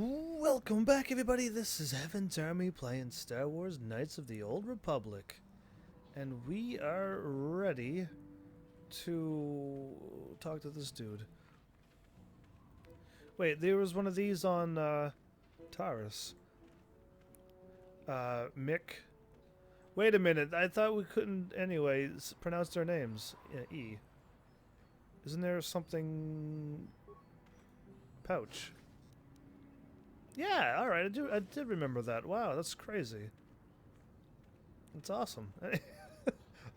Welcome back, everybody. This is Heaven's Army playing Star Wars Knights of the Old Republic. And we are ready to talk to this dude. Wait, there was one of these on Taurus. Mick. Wait a minute, I thought we couldn't, anyway, pronounce their names. E. Isn't there something... Pouch? Yeah, alright, I did remember that. Wow, that's crazy. That's awesome.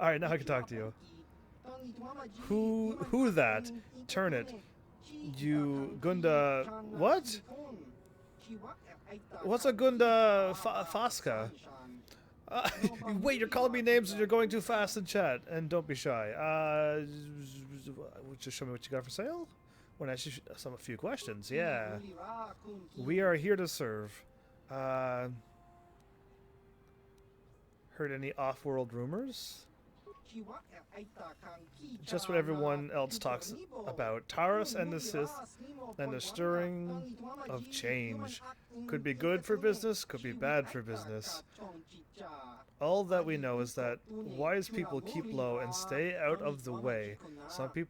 Alright, now I can talk to you. Who that? Turn it. You Gunda... What? What's a Gunda Fasca? Wait, you're calling me names and you're going too fast in chat. And don't be shy. Just show me what you got for sale? Want to ask you a few questions? Yeah. We are here to serve. Heard any off-world rumors? Just what everyone else talks about. Taurus and the Sith and the stirring of change. Could be good for business, could be bad for business. All that we know is that wise people keep low and stay out of the way. Something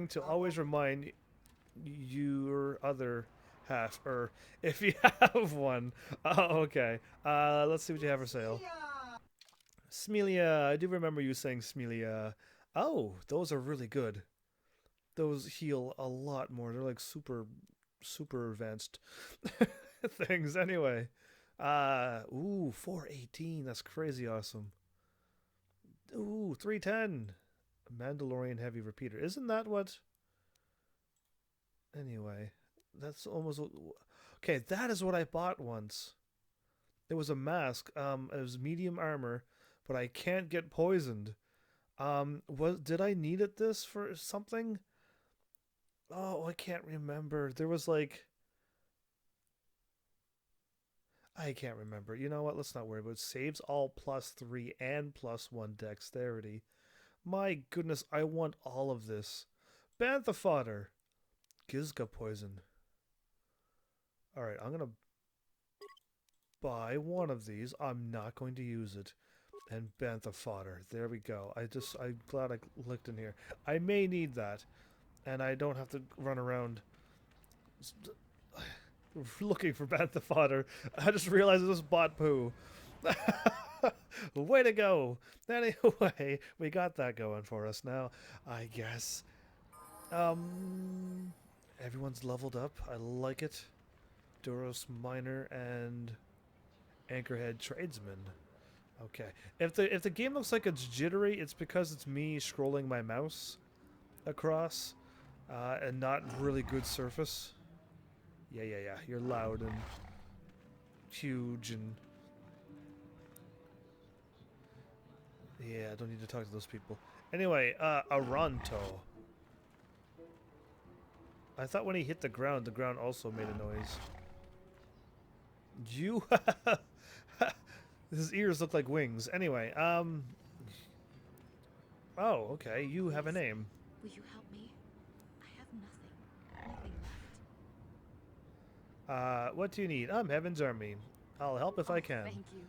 to always remind your other half, or if you have one. Oh, okay. Let's see what you have for sale. Smelia, I do remember you saying Smelia. Oh, those are really good. Those heal a lot more. They're like super advanced things. Anyway. Ooh, 418. That's crazy awesome. Ooh, 310. Mandalorian heavy repeater. Isn't that what? Anyway, that's almost... Okay, that is what I bought once. It was a mask. It was medium armor, but I can't get poisoned. Did I need this for something? Oh, I can't remember. There was like... I can't remember. You know what? Let's not worry about it. Saves all +3 and +1 dexterity. My goodness, I want all of this. Bantha fodder. Gizka poison. Alright, I'm gonna buy one of these. I'm not going to use it. And Bantha fodder. There we go. I'm glad I looked in here. I may need that. And I don't have to run around looking for Bantha fodder. I just realized I just bought poo. Way to go. Anyway, we got that going for us now, I guess. Everyone's leveled up. I like it. Duros Miner and Anchorhead Tradesman. Okay. If the game looks like it's jittery, it's because it's me scrolling my mouse across and not really good surface. Yeah. You're loud and huge and... Yeah, I don't need to talk to those people. Anyway, Aranto. I thought when he hit the ground also made a noise. You... His ears look like wings. Anyway, Oh, okay, you have a name. Will you help me? I have nothing left. What do you need? I'm Heaven's Army. I'll help if I can. Thank you.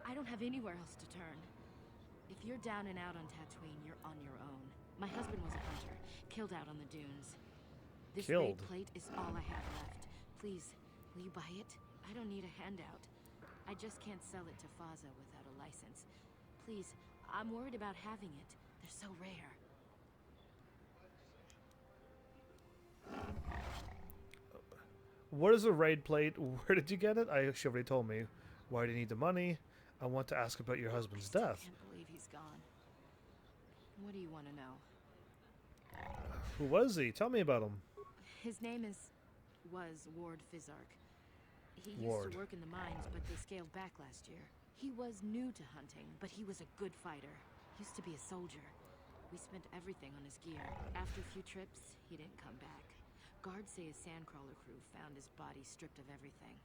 I don't have anywhere else to turn. If you're down and out on Tatooine, you're on your own. My husband was a hunter, killed out on the dunes. This raid plate is all I have left. Please, will you buy it? I don't need a handout. I just can't sell it to Faza without a license. Please, I'm worried about having it. They're so rare. What is a raid plate? Where did you get it? She already told me. Why do you need the money? I want to ask about your husband's death. I can't believe he's gone. What do you want to know? Who was he? Tell me about him. His name was Ward Fizark. He used to work in the mines, but they scaled back last year. He was new to hunting, but he was a good fighter. Used to be a soldier. We spent everything on his gear. After a few trips, he didn't come back. Guards say his sandcrawler crew found his body stripped of everything.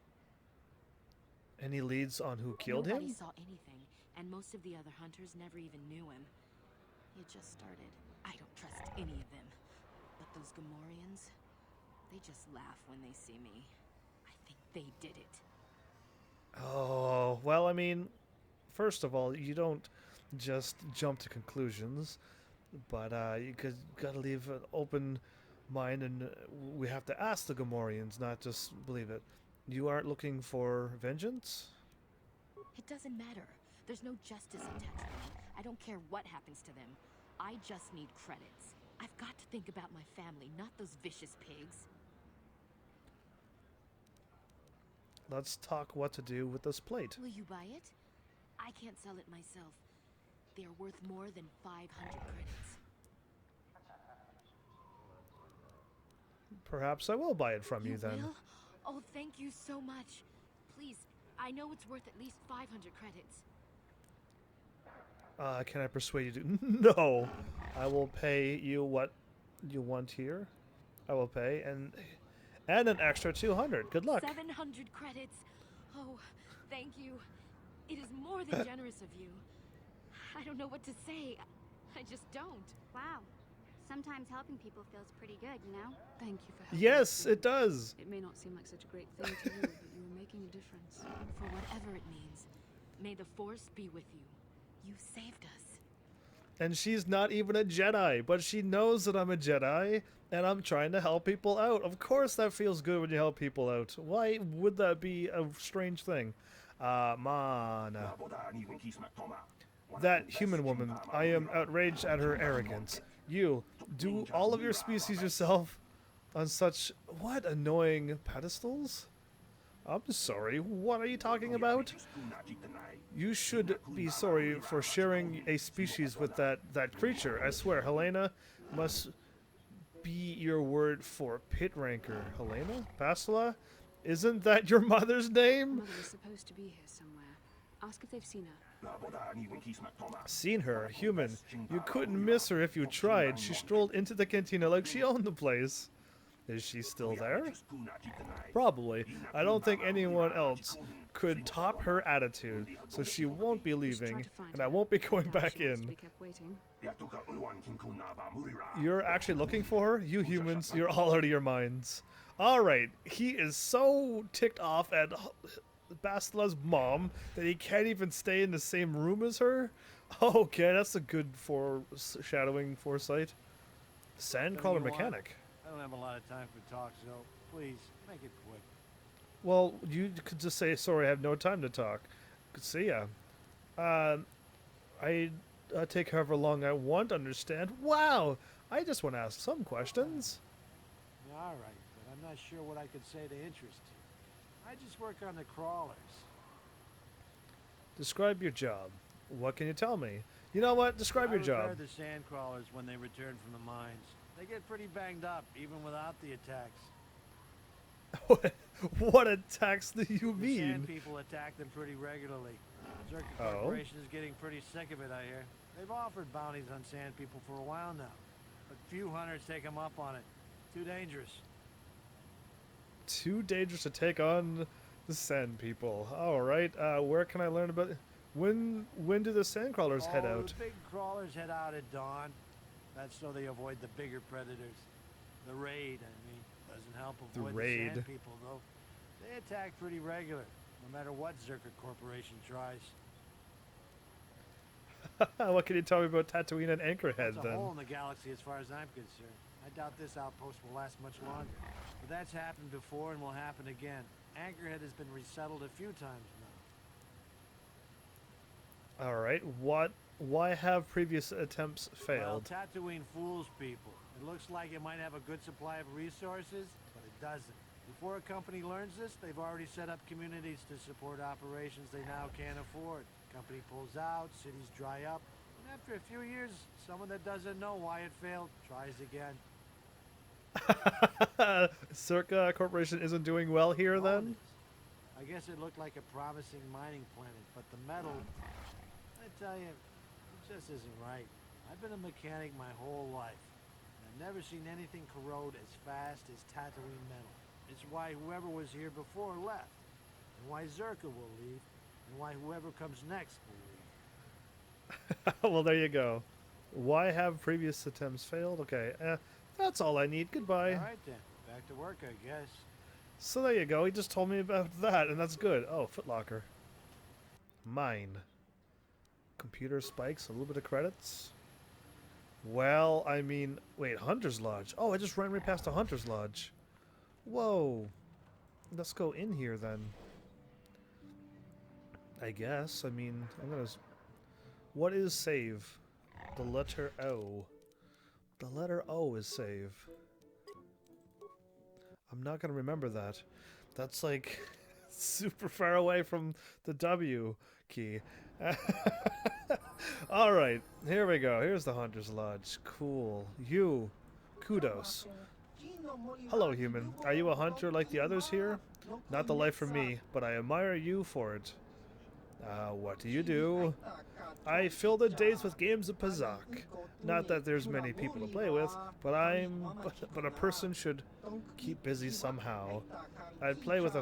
Any leads on who killed him? Nobody saw anything, and most of the other hunters never even knew him. He had just started. I don't trust any of them. But those Gamorreans, They just laugh when they see me. I think they did it. Oh, well, I mean, first of all, you don't just jump to conclusions, but gotta leave an open mind, and we have to ask the Gamorreans, not just believe it. You aren't looking for vengeance? It doesn't matter. There's no justice in Tatooine. I don't care what happens to them. I just need credits. I've got to think about my family, not those vicious pigs. Let's talk what to do with this plate. Will you buy it? I can't sell it myself. They're worth more than 500 credits. Perhaps I will buy it from you then. Will? Oh, thank you so much. Please, I know it's worth at least 500 credits. Can I persuade you to? No! I will pay you what you want here. I will pay, and an extra 200. Good luck. 700 credits. Oh, thank you. It is more than generous of you. I don't know what to say. I just don't. Wow. Sometimes helping people feels pretty good, you know? Thank you for helping. Yes, it does. It may not seem like such a great thing to you, but you are making a difference. For whatever it means, may the Force be with you. You saved us. And she's not even a Jedi, but she knows that I'm a Jedi, and I'm trying to help people out. Of course that feels good when you help people out. Why would that be a strange thing? Mana. That human woman, I am outraged at her arrogance. You, do all of your species yourself on such, what, annoying pedestals? I'm sorry, what are you talking about? You should be sorry for sharing a species with that creature. I swear, Helena must be your word for pit ranker. Helena? Bastila? Isn't that your mother's name? Mother is supposed to be here somewhere. Ask if they've seen her. Seen her, human. You couldn't miss her if you tried. She strolled into the cantina like she owned the place. Is she still there? Probably. I don't think anyone else could top her attitude, so she won't be leaving, and I won't be going back in. You're actually looking for her? You humans, you're all out of your minds. Alright, he is so ticked off at Bastila's mom that he can't even stay in the same room as her? Okay, that's a good foreshadowing foresight. Sandcrawler mechanic. I don't have a lot of time for talk, so please, make it quick. Well, you could just say, sorry, I have no time to talk. See ya. I take however long I want, understand? Wow! I just want to ask some questions. All right, but I'm not sure what I could say to interest you. I just work on the crawlers. Describe your job. What can you tell me? You know what? Describe your job. I repair the sand crawlers when they return from the mines. They get pretty banged up, even without the attacks. What attacks do you The mean? sand people attack them pretty regularly. Zerka Corporation is getting pretty sick of it, I hear. They've offered bounties on sand people for a while now, but few hunters take them up on it. Too dangerous. Too dangerous to take on the sand people. All right. Where can I learn about? When do the sand crawlers head out? The big crawlers head out at dawn. That's so they avoid the bigger predators. The raid, I mean, doesn't help avoid the sand people, though. They attack pretty regular, no matter what Zerka Corporation tries. What can you tell me about Tatooine and Anchorhead, It's a then? hole in the galaxy as far as I'm concerned. I doubt this outpost will last much longer. But that's happened before and will happen again. Anchorhead has been resettled a few times now. All right. Why have previous attempts failed? Well, Tatooine fools people. It looks like it might have a good supply of resources, but it doesn't. Before a company learns this, they've already set up communities to support operations they now can't afford. Company pulls out, cities dry up, and after a few years, someone that doesn't know why it failed tries again. Circa Corporation isn't doing well here, then? I guess it looked like a promising mining planet, but the metal, I tell you, it just isn't right. I've been a mechanic my whole life, and I've never seen anything corrode as fast as Tatooine metal. It's why whoever was here before left, and why Zerka will leave, and why whoever comes next will leave. Well, there you go. Why have previous attempts failed? Okay, that's all I need. Goodbye. All right then, Back to work, I guess. So there you go. He just told me about that, and that's good. Oh, Footlocker. Mine. Computer spikes, a little bit of credits. Well, I mean, wait, Hunter's Lodge. Oh, I just ran right past a Hunter's Lodge. Whoa. Let's go in here then. I guess. I mean, I'm gonna... What is save? The letter O. The letter O is save. I'm not gonna remember that. That's like super far away from the W key. Alright, here we go. Here's the Hunter's Lodge. Cool. You. Kudos. Hello, human. Are you a hunter like the others here? Not the life for me, but I admire you for it. What do you do? I fill the days with games of Pazak. Not that there's many people to play with, but a person should keep busy somehow. I'd play with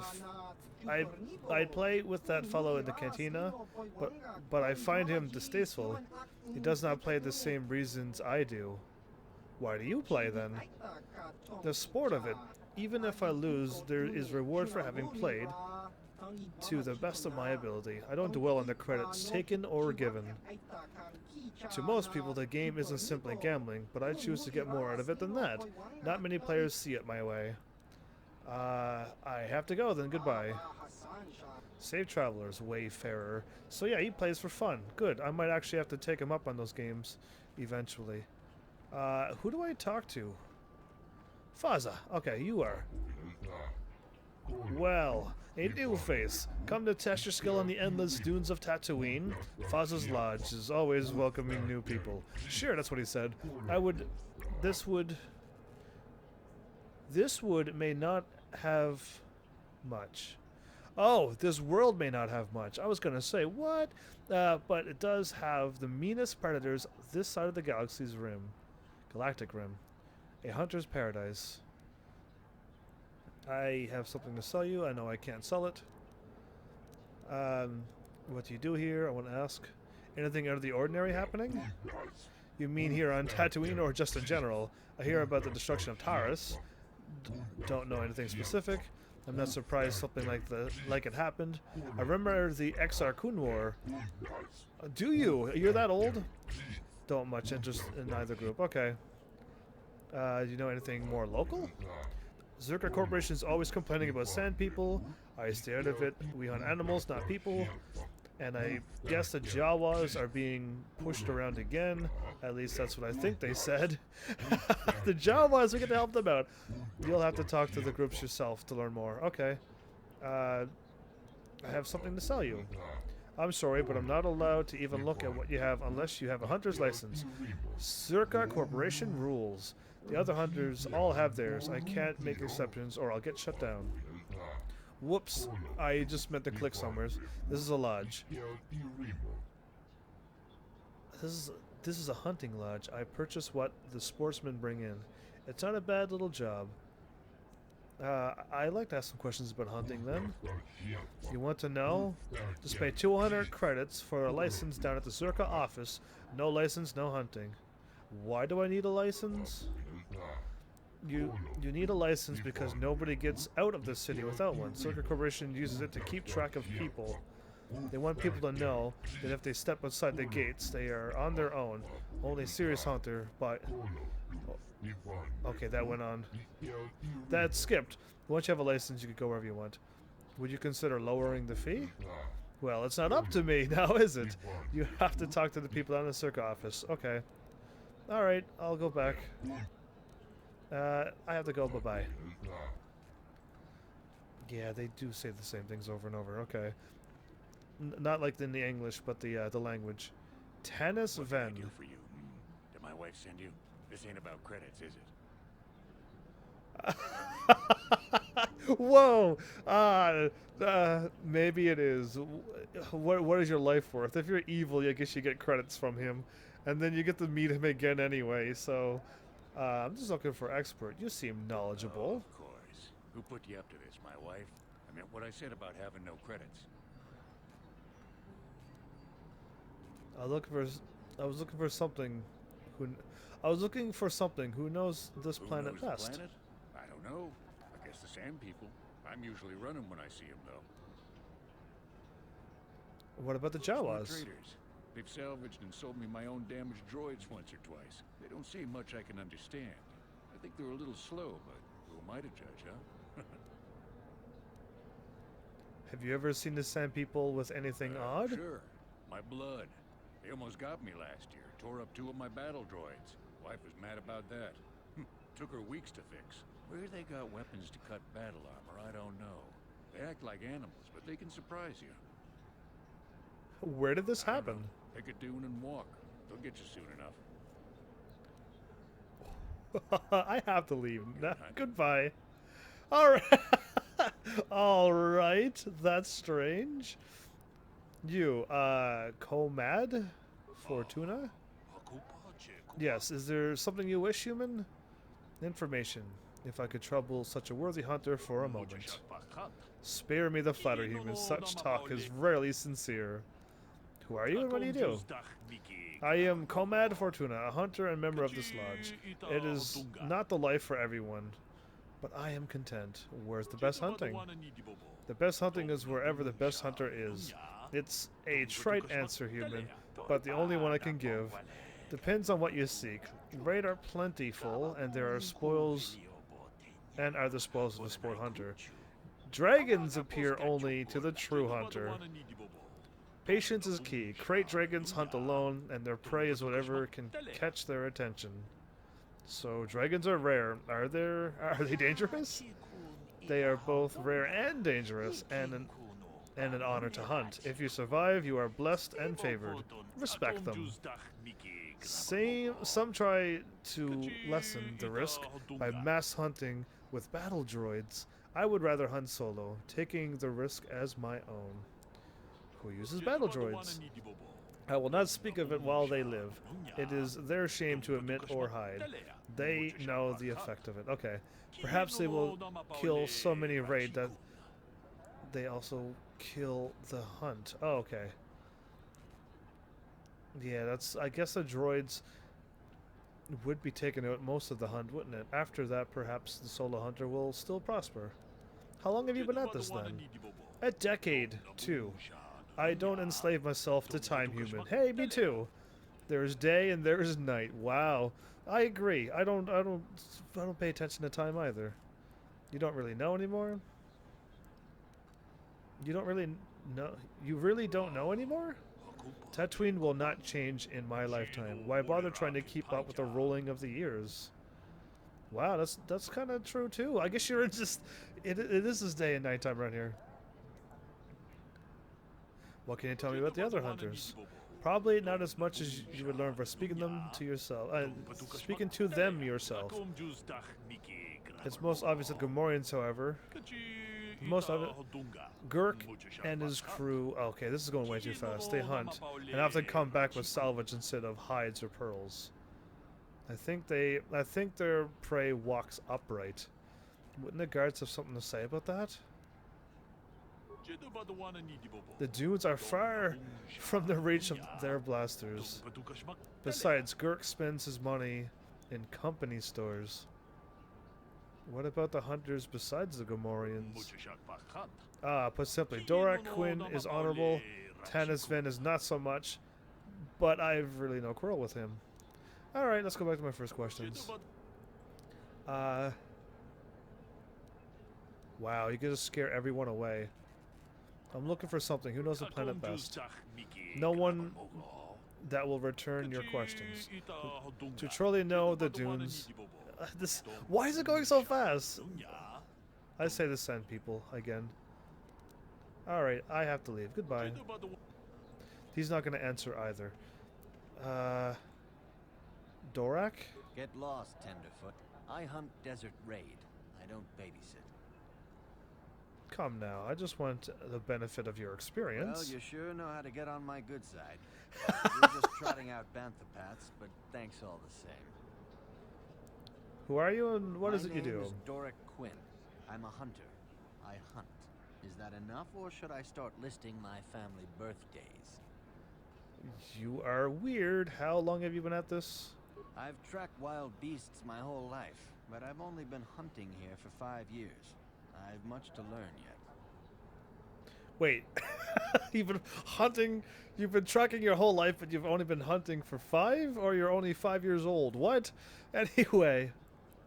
I'd play with that fellow in the cantina, but I find him distasteful. He does not play the same reasons I do. Why do you play then? The sport of it. Even if I lose, there is reward for having played to the best of my ability. I don't dwell on the credits taken or given. To most people, the game isn't simply gambling, but I choose to get more out of it than that. Not many players see it my way. I have to go then, goodbye. Safe Travelers, Wayfarer. So yeah, he plays for fun. Good, I might actually have to take him up on those games eventually. Who do I talk to? Faza. Okay, you are. Well, a new face. Come to test your skill on the endless dunes of Tatooine. Faza's Lodge is always welcoming new people. Sure, that's what he said. This would may not have much. Oh, this world may not have much. I was gonna say, what? But it does have the meanest predators this side of the galaxy's rim. Galactic rim. A hunter's paradise. I have something to sell you. I know I can't sell it. What do you do here? I want to ask. Anything out of the ordinary happening? You mean here on Tatooine or just in general? I hear about the destruction of Taurus. Don't know anything specific. I'm not surprised something like it happened. I remember the Exar Kun War. Do you? You're that old? Don't much interest in either group. Okay. Do you know anything more local? Zerka Corporation is always complaining about sand people. I stay out of it. We hunt animals, not people. And I guess the Jawas are being pushed around again. At least that's what I think they said. The Jawas, we get to help them out. You'll have to talk to the groups yourself to learn more. Okay. I have something to sell you. I'm sorry, but I'm not allowed to even look at what you have unless you have a hunter's license. Zerka Corporation rules. The other hunters all have theirs. I can't make exceptions or I'll get shut down. Whoops, I just meant to click somewhere. This is a lodge. This is a hunting lodge. I purchase what the sportsmen bring in. It's not a bad little job. I'd like to ask some questions about hunting then. You want to know? Just pay 200 credits for a license down at the Zerka office. No license, no hunting. Why do I need a license? You need a license because nobody gets out of the city without one. Zerka Corporation uses it to keep track of people. They want people to know that if they step outside the gates, they are on their own. Only serious hunter, but... Okay, that went on. That skipped. Once you have a license, you can go wherever you want. Would you consider lowering the fee? Well, it's not up to me now, is it? You have to talk to the people down in the Zerka office. Okay. Alright, I'll go back. I have to go, bye-bye. Yeah, they do say the same things over and over. Okay. Not like in the English, but the language. Tennis Ven. What can I do for you? Did my wife send you? This ain't about credits, is it? Whoa! Maybe it is. What is your life worth? If you're evil, I guess you get credits from him. And then you get to meet him again anyway, so... I'm just looking for expert. You seem knowledgeable. Oh, of course. Who put you up to this, my wife? I meant what I said about having no credits. I was looking for something who knows this planet best. Planet? I don't know. I guess the sand people. I'm usually running when I see them, though. What about the Smart Jawas? traders. They've salvaged and sold me my own damaged droids once or twice. They don't say much I can understand. I think they're a little slow, but who am I to judge, huh? Have you ever seen the Sand People with anything odd? Sure. My blood. They almost got me last year. Tore up 2 of my battle droids. Wife was mad about that. Took her weeks to fix. Where they got weapons to cut battle armor, I don't know. They act like animals, but they can surprise you. Where did this happen? Pick a dune and walk. They'll get you soon enough. I have to leave. Goodbye. All right. All right. That's strange. You, Comad Fortuna? Yes. Is there something you wish, human? Information. If I could trouble such a worthy hunter for a moment. Spare me the flattery, human. Such talk is rarely sincere. Who are you and what do you do? I am Comad Fortuna, a hunter and member of this lodge. It is not the life for everyone, but I am content. Where's the best hunting? The best hunting is wherever the best hunter is. It's a trite answer, human, but the only one I can give. Depends on what you seek. Raid are plentiful, and there are spoils, and are the spoils of the sport hunter. Dragons appear only to the true hunter. Patience is key. Crate dragons hunt alone, and their prey is whatever can catch their attention. So dragons are rare. Are they dangerous? They are both rare and dangerous, and an honor to hunt. If you survive, you are blessed and favored. Respect them. Some try to lessen the risk by mass hunting with battle droids. I would rather hunt solo, taking the risk as my own. Who uses battle droids? I will not speak of it while they live. It is their shame to admit or hide. They know the effect of it. Okay. Perhaps they will kill so many raid that they also kill the hunt. Oh, okay. Yeah, that's... I guess the droids would be taking out most of the hunt, wouldn't it? After that, perhaps the solo hunter will still prosper. How long have you been at this, then? A decade, too. I don't enslave myself to time, human. Hey, me too. There's day and there's night. Wow. I agree. I don't pay attention to time either. You don't really know anymore? You don't really know? You really don't know anymore? Tatooine will not change in my lifetime. Why bother trying to keep up with the rolling of the years? Wow, that's kind of true too. I guess you're just... It is this day and nighttime around here. What can you tell me about the other hunters? Probably not as much as you would learn from speaking them to yourself. Speaking to them yourself. It's most obvious that Gamorreans, however. Most of it. Gurk and his crew. Okay, this is going way too fast. They hunt and often come back with salvage instead of hides or pearls. I think their prey walks upright. Wouldn't the guards have something to say about that? The dunes are far from the reach of their blasters. Besides, Gurk spends his money in company stores. What about the hunters besides the Gamorreans? Put simply, Dorak Quinn is honorable, Tanis Ven is not so much, but I've really no quarrel with him. Alright, let's go back to my first questions. Wow, you can just scare everyone away. I'm looking for something. Who knows the planet best? No one that will return your questions. To truly know the dunes... why is it going so fast? I say the Sand People again. Alright, I have to leave. Goodbye. He's not going to answer either. Dorak? Get lost, Tenderfoot. I hunt desert raid. I don't babysit. Come now, I just want the benefit of your experience. Well, you sure know how to get on my good side. You're just trotting out bantha paths, but thanks all the same. Who are you and what is it you do? My name is Dorak Quinn. I'm a hunter. I hunt. Is that enough, or should I start listing my family birthdays? You are weird. How long have you been at this? I've tracked wild beasts my whole life. but I've only been hunting here for 5 years. I've much to learn yet. Wait, you've been hunting, you've been trucking your whole life, but you've only been hunting for 5? Or you're only 5 years old? What? Anyway,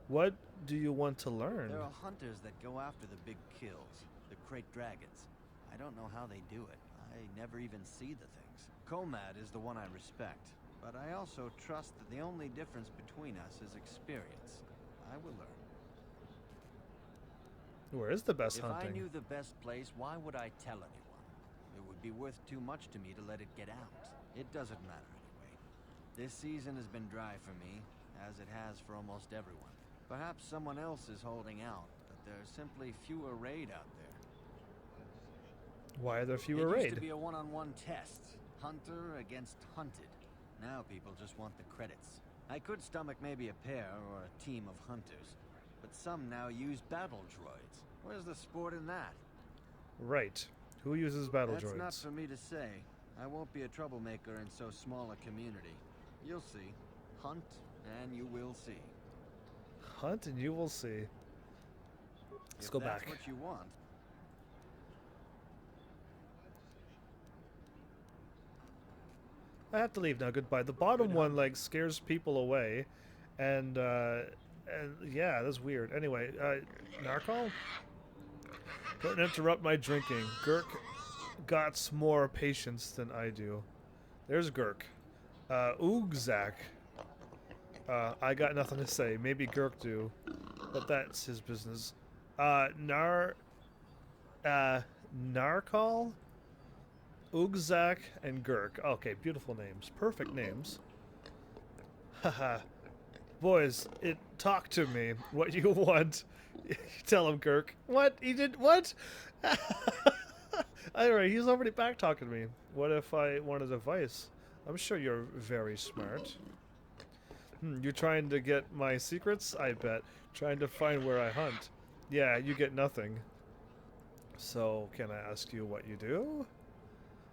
what do you want to learn? There are hunters that go after the big kills, the crate dragons. I don't know how they do it. I never even see the things. Komad is the one I respect, but I also trust that the only difference between us is experience. I will learn. Where is the best If hunting? I knew the best place, why would I tell anyone? It would be worth too much to me to let it get out. It doesn't matter anyway. This season has been dry for me, as it has for almost everyone. Perhaps someone else is holding out, but there's simply fewer raid out there. Why are there fewer It raid? used to be a one-on-one test. Hunter against hunted. Now people just want the credits. I could stomach maybe a pair or a team of hunters, but some now use battle droids. Where's the sport in that? Right. Who uses battle That's droids? not for me to say. I won't be a troublemaker in so small a community. You'll see. Hunt, and you will see. Hunt and you will see. Let's If go that's back. what you want. I have to leave now. Goodbye. The bottom one like scares people away, and yeah, that's weird. Anyway, Narcol, don't interrupt my drinking. Gurk got more patience than I do. There's Gurk. Oogzak. I got nothing to say. Maybe Gurk do, but that's his business. Narcol, Oogzak, and Gurk. Okay, beautiful names. Perfect names. Haha. Boys, talk to me. What you want. Tell him, Gurk. What? He did what? Alright, he's already back talking to me. What if I wanted advice? I'm sure you're very smart. You're trying to get my secrets? I bet. Trying to find where I hunt. Yeah, you get nothing. So, can I ask you what you do?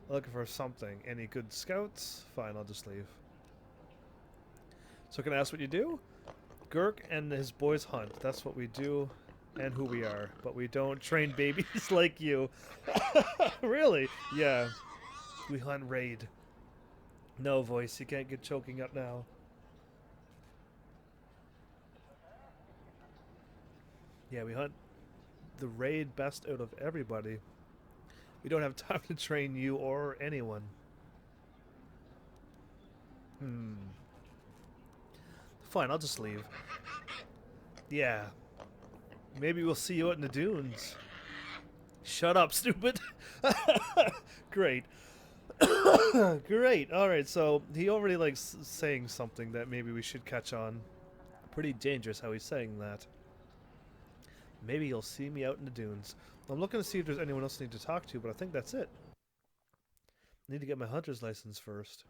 Looking for something. Any good scouts? Fine, I'll just leave. So can I ask what you do? Gurk and his boys hunt. That's what we do and who we are. But we don't train babies like you. Really? Yeah. We hunt raid. No, voice. You can't get choking up now. Yeah, we hunt the raid best out of everybody. We don't have time to train you or anyone. Fine, I'll just leave. Yeah. Maybe we'll see you out in the dunes. Shut up, stupid. Great. Great. Alright, so he already likes saying something that maybe we should catch on. Pretty dangerous how he's saying that. Maybe he'll see me out in the dunes. I'm looking to see if there's anyone else I need to talk to, but I think that's it. I need to get my hunter's license first.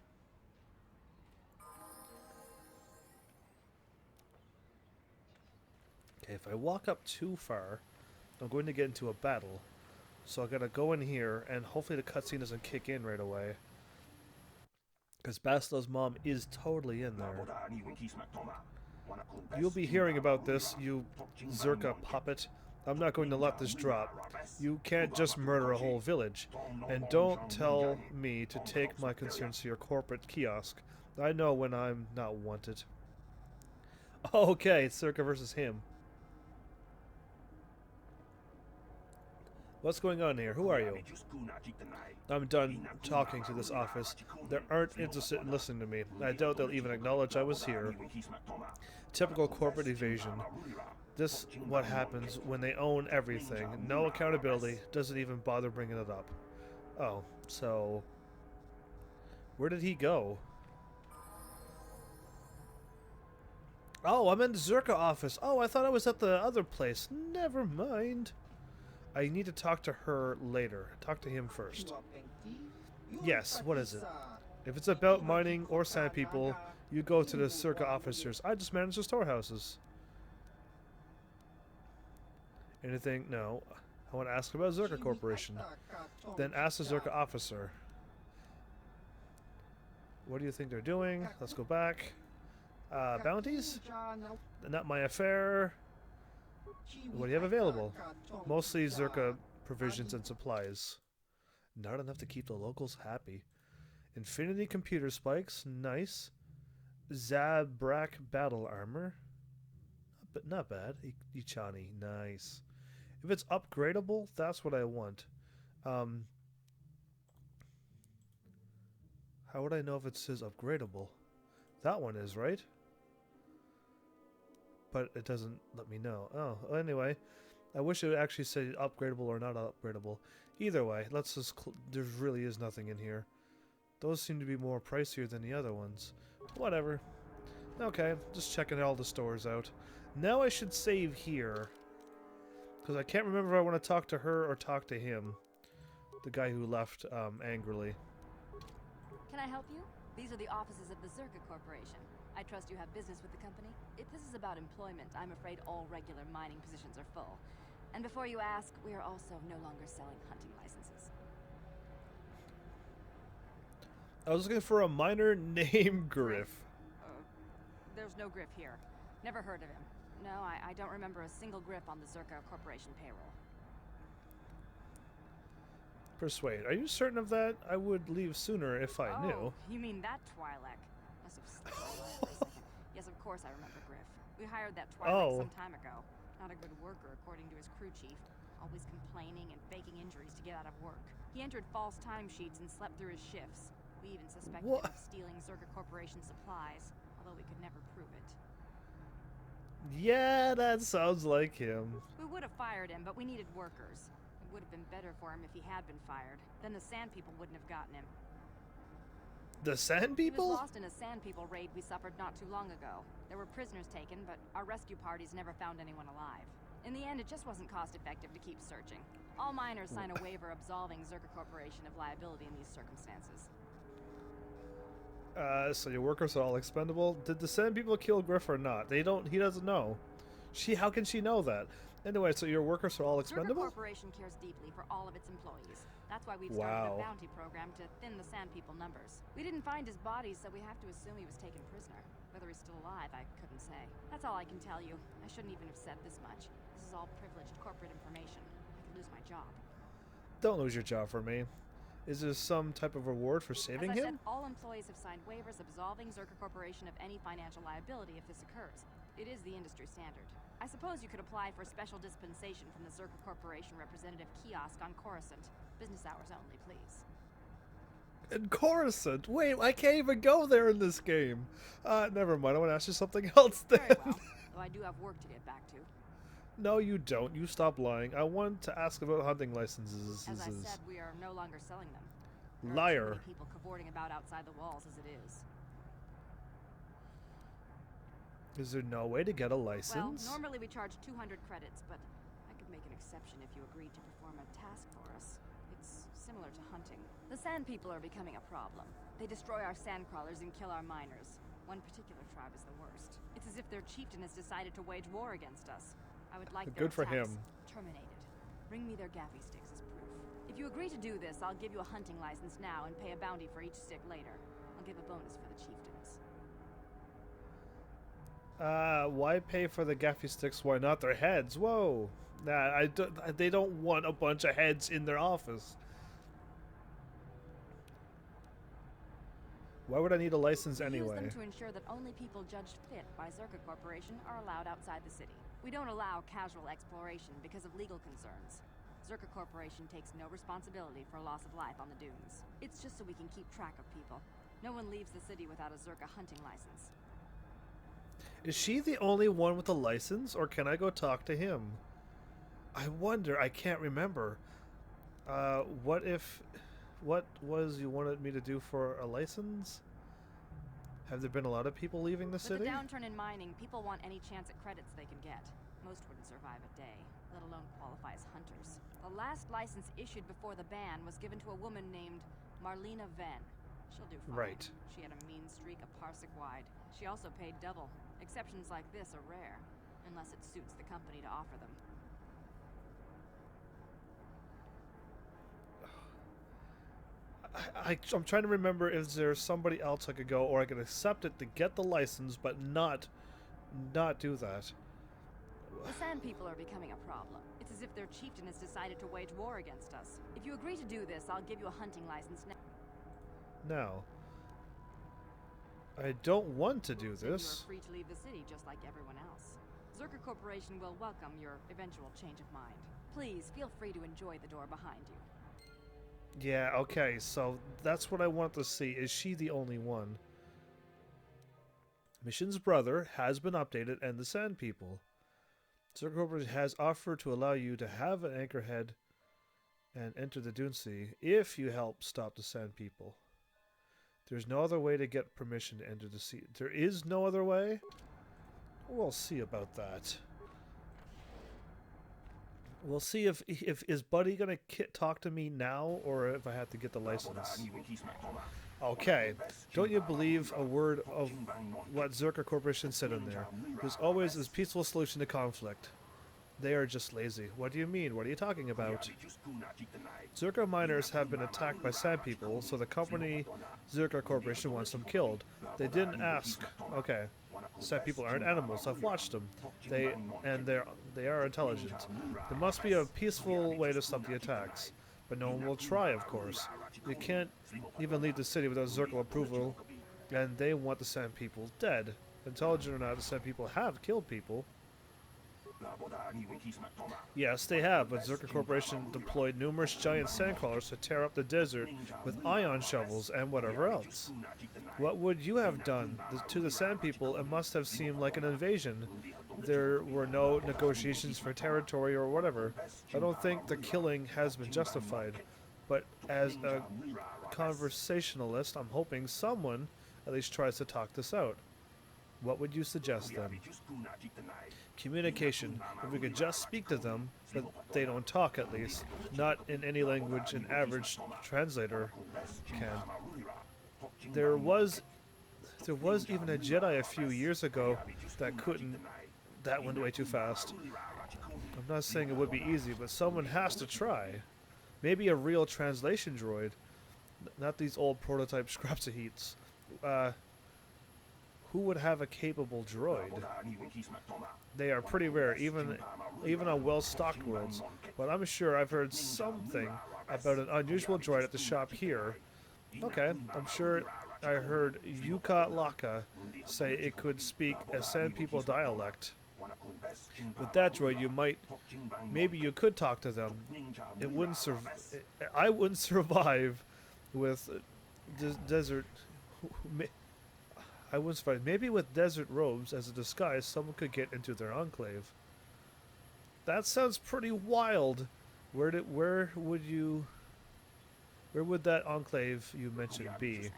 Okay, if I walk up too far, I'm going to get into a battle. So I gotta go in here, and hopefully the cutscene doesn't kick in right away. Because Basilo's mom is totally in there. You'll be hearing about this, you Zerka puppet. I'm not going to let this drop. You can't just murder a whole village. And don't tell me to take my concerns to your corporate kiosk. I know when I'm not wanted. Okay, it's Zerka versus him. What's going on here? Who are you? I'm done talking to this office. They aren't interested in listening to me. I doubt they'll even acknowledge I was here. Typical corporate evasion. This what happens when they own everything. No accountability. Doesn't even bother bringing it up. Oh, so... where did he go? Oh, I'm in the Zerka office. Oh, I thought I was at the other place. Never mind. I need to talk to her later. Talk to him first. Yes, what is it? If it's about mining or sand people, you go to the Zerka officers. I just manage the storehouses. Anything? No. I want to ask about Zerka Corporation. Then ask the Zerka officer. What do you think they're doing? Let's go back. Bounties? Not my affair. What do you have available? Mostly Zerka provisions and supplies. Not enough to keep the locals happy. Infinity computer spikes, nice. Zabrak battle armor, but not bad. Ichani, nice. If it's upgradable, that's what I want. How would I know if it says upgradable? That one is, right? But it doesn't let me know. Oh, anyway. I wish it actually said upgradable or not upgradable. Either way, let's just... there really is nothing in here. Those seem to be more pricier than the other ones. Whatever. Okay, just checking all the stores out. Now I should save here. Because I can't remember if I want to talk to her or talk to him. The guy who left angrily. Can I help you? These are the offices of the Zerka Corporation. I trust you have business with the company. If this is about employment, I'm afraid all regular mining positions are full. And before you ask, we are also no longer selling hunting licenses. I was looking for a miner named Griff. There's no Griff here. Never heard of him. No, I don't remember a single Griff on the Zerka Corporation payroll. Persuade. Are you certain of that? I would leave sooner if I knew. You mean that Twi'lek? Must have slipped my mind for a second. Yes, of course I remember Griff. We hired that Twi'lek some time ago. Not a good worker, according to his crew chief. Always complaining and faking injuries to get out of work. He entered false timesheets and slept through his shifts. We even suspected him of stealing Zerka Corporation supplies, although we could never prove it. Yeah, that sounds like him. We would have fired him, but we needed workers. It would have been better for him if he had been fired. Then the Sand People wouldn't have gotten him. The Sand People? He was lost in a Sand People raid we suffered not too long ago. There were prisoners taken, but our rescue parties never found anyone alive. In the end, it just wasn't cost-effective to keep searching. All miners sign a waiver absolving Zerka Corporation of liability in these circumstances. So your workers are all expendable? Did the Sand People kill Griff or not? He doesn't know. How can she know that? Anyway, so your workers are all expendable? Zerka Corporation cares deeply for all of its employees. That's why we've started a bounty program to thin the Sand People numbers. We didn't find his body, so we have to assume he was taken prisoner. Whether he's still alive, I couldn't say. That's all I can tell you. I shouldn't even have said this much. This is all privileged corporate information. I could lose my job. Don't lose your job for me. Is there some type of reward for saving As I him? said, all employees have signed waivers absolving Zerka Corporation of any financial liability if this occurs. It is the industry standard. I suppose you could apply for special dispensation from the Zerka Corporation representative kiosk on Coruscant. Business hours only, please. In Coruscant? Wait, I can't even go there in this game. Never mind. I want to ask you something else then. Very well, though I do have work to get back to. No, you don't. You stop lying. I want to ask about hunting licenses. As I said, we are no longer selling them. There Liar. are too many people cavorting about outside the walls as it is. Is there no way to get a license? Well, normally we charge 200 credits, but I could make an exception if you agreed to perform a task for us. It's similar to hunting. The Sand People are becoming a problem. They destroy our sand crawlers and kill our miners. One particular tribe is the worst. It's as if their chieftain has decided to wage war against us. I would like their Good for attacks him. terminated. Bring me their gaffy sticks as proof. If you agree to do this, I'll give you a hunting license now and pay a bounty for each stick later. I'll give a bonus for the chieftains. Why pay for the gaffy sticks? Why not their heads? Whoa. Nah, they don't want a bunch of heads in their office. Why would I need a license anyway? Use them to ensure that only people judged fit by Zerka Corporation are allowed outside the city. We don't allow casual exploration because of legal concerns. Zerka Corporation takes no responsibility for loss of life on the dunes. It's just so we can keep track of people. No one leaves the city without a Zerka hunting license. Is she the only one with a license, or can I go talk to him? I wonder. I can't remember. What was you wanted me to do for a license? Have there been a lot of people leaving the city? With the downturn in mining, people want any chance at credits they can get. Most wouldn't survive a day, let alone qualify as hunters. The last license issued before the ban was given to a woman named Marlena Venn. She'll do fine. Right. She had a mean streak a parsec wide. She also paid double. Exceptions like this are rare, unless it suits the company to offer them. I'm trying to remember if there's somebody else I could go, or I could accept it to get the license, but not do that. The Sand People are becoming a problem. It's as if their chieftain has decided to wage war against us. If you agree to do this, I'll give you a hunting license now. Now, I don't want to do Then you are this. free to leave the city just like everyone else. Zerker Corporation will welcome your eventual change of mind. Please feel free to enjoy the door behind you. Yeah, okay, so that's what I want to see. Is she the only one? Mission's brother has been updated, and the Sand People. Zerker Corporation has offered to allow you to have an anchorhead and enter the Dune Sea if you help stop the Sand People. There's no other way to get permission to enter the sea. There is no other way? We'll see about that. We'll see if is Buddy gonna talk to me now, or if I have to get the license. Okay, don't you believe a word of what Zerker Corporation said in there? There's always a peaceful solution to conflict. They are just lazy. What do you mean? What are you talking about? Zerker miners have been attacked by Sand People, so the company Zerker Corporation wants them killed. They didn't ask. Okay. Sand People aren't animals. I've watched them. They are intelligent. There must be a peaceful way to stop the attacks. But no one will try, of course. You can't even leave the city without Zerker approval, and they want the Sand People dead. Intelligent or not, the Sand People have killed people. Yes, they have, but Zerker Corporation deployed numerous giant sandcrawlers to tear up the desert with ion shovels and whatever else. What would you have done? To the Sand People, it must have seemed like an invasion. There were no negotiations for territory or whatever. I don't think the killing has been justified, but as a conversationalist, I'm hoping someone at least tries to talk this out. What would you suggest then? Communication. If we could just speak to them, but they don't talk at least. Not in any language an average translator can. There was even a Jedi a few years ago that couldn't. That went way too fast. I'm not saying it would be easy, but someone has to try. Maybe a real translation droid. Not these old prototype scraps of heats. Who would have a capable droid? They are pretty rare, even on well-stocked worlds. But I'm sure I've heard something about an unusual droid at the shop here. Okay, I'm sure I heard Yuka Laka say it could speak a Sand People dialect. With that droid, maybe you could talk to them. I wouldn't survive with desert. I wouldn't survive. Maybe with desert robes as a disguise, someone could get into their enclave. That sounds pretty wild. Where would that enclave you mentioned be?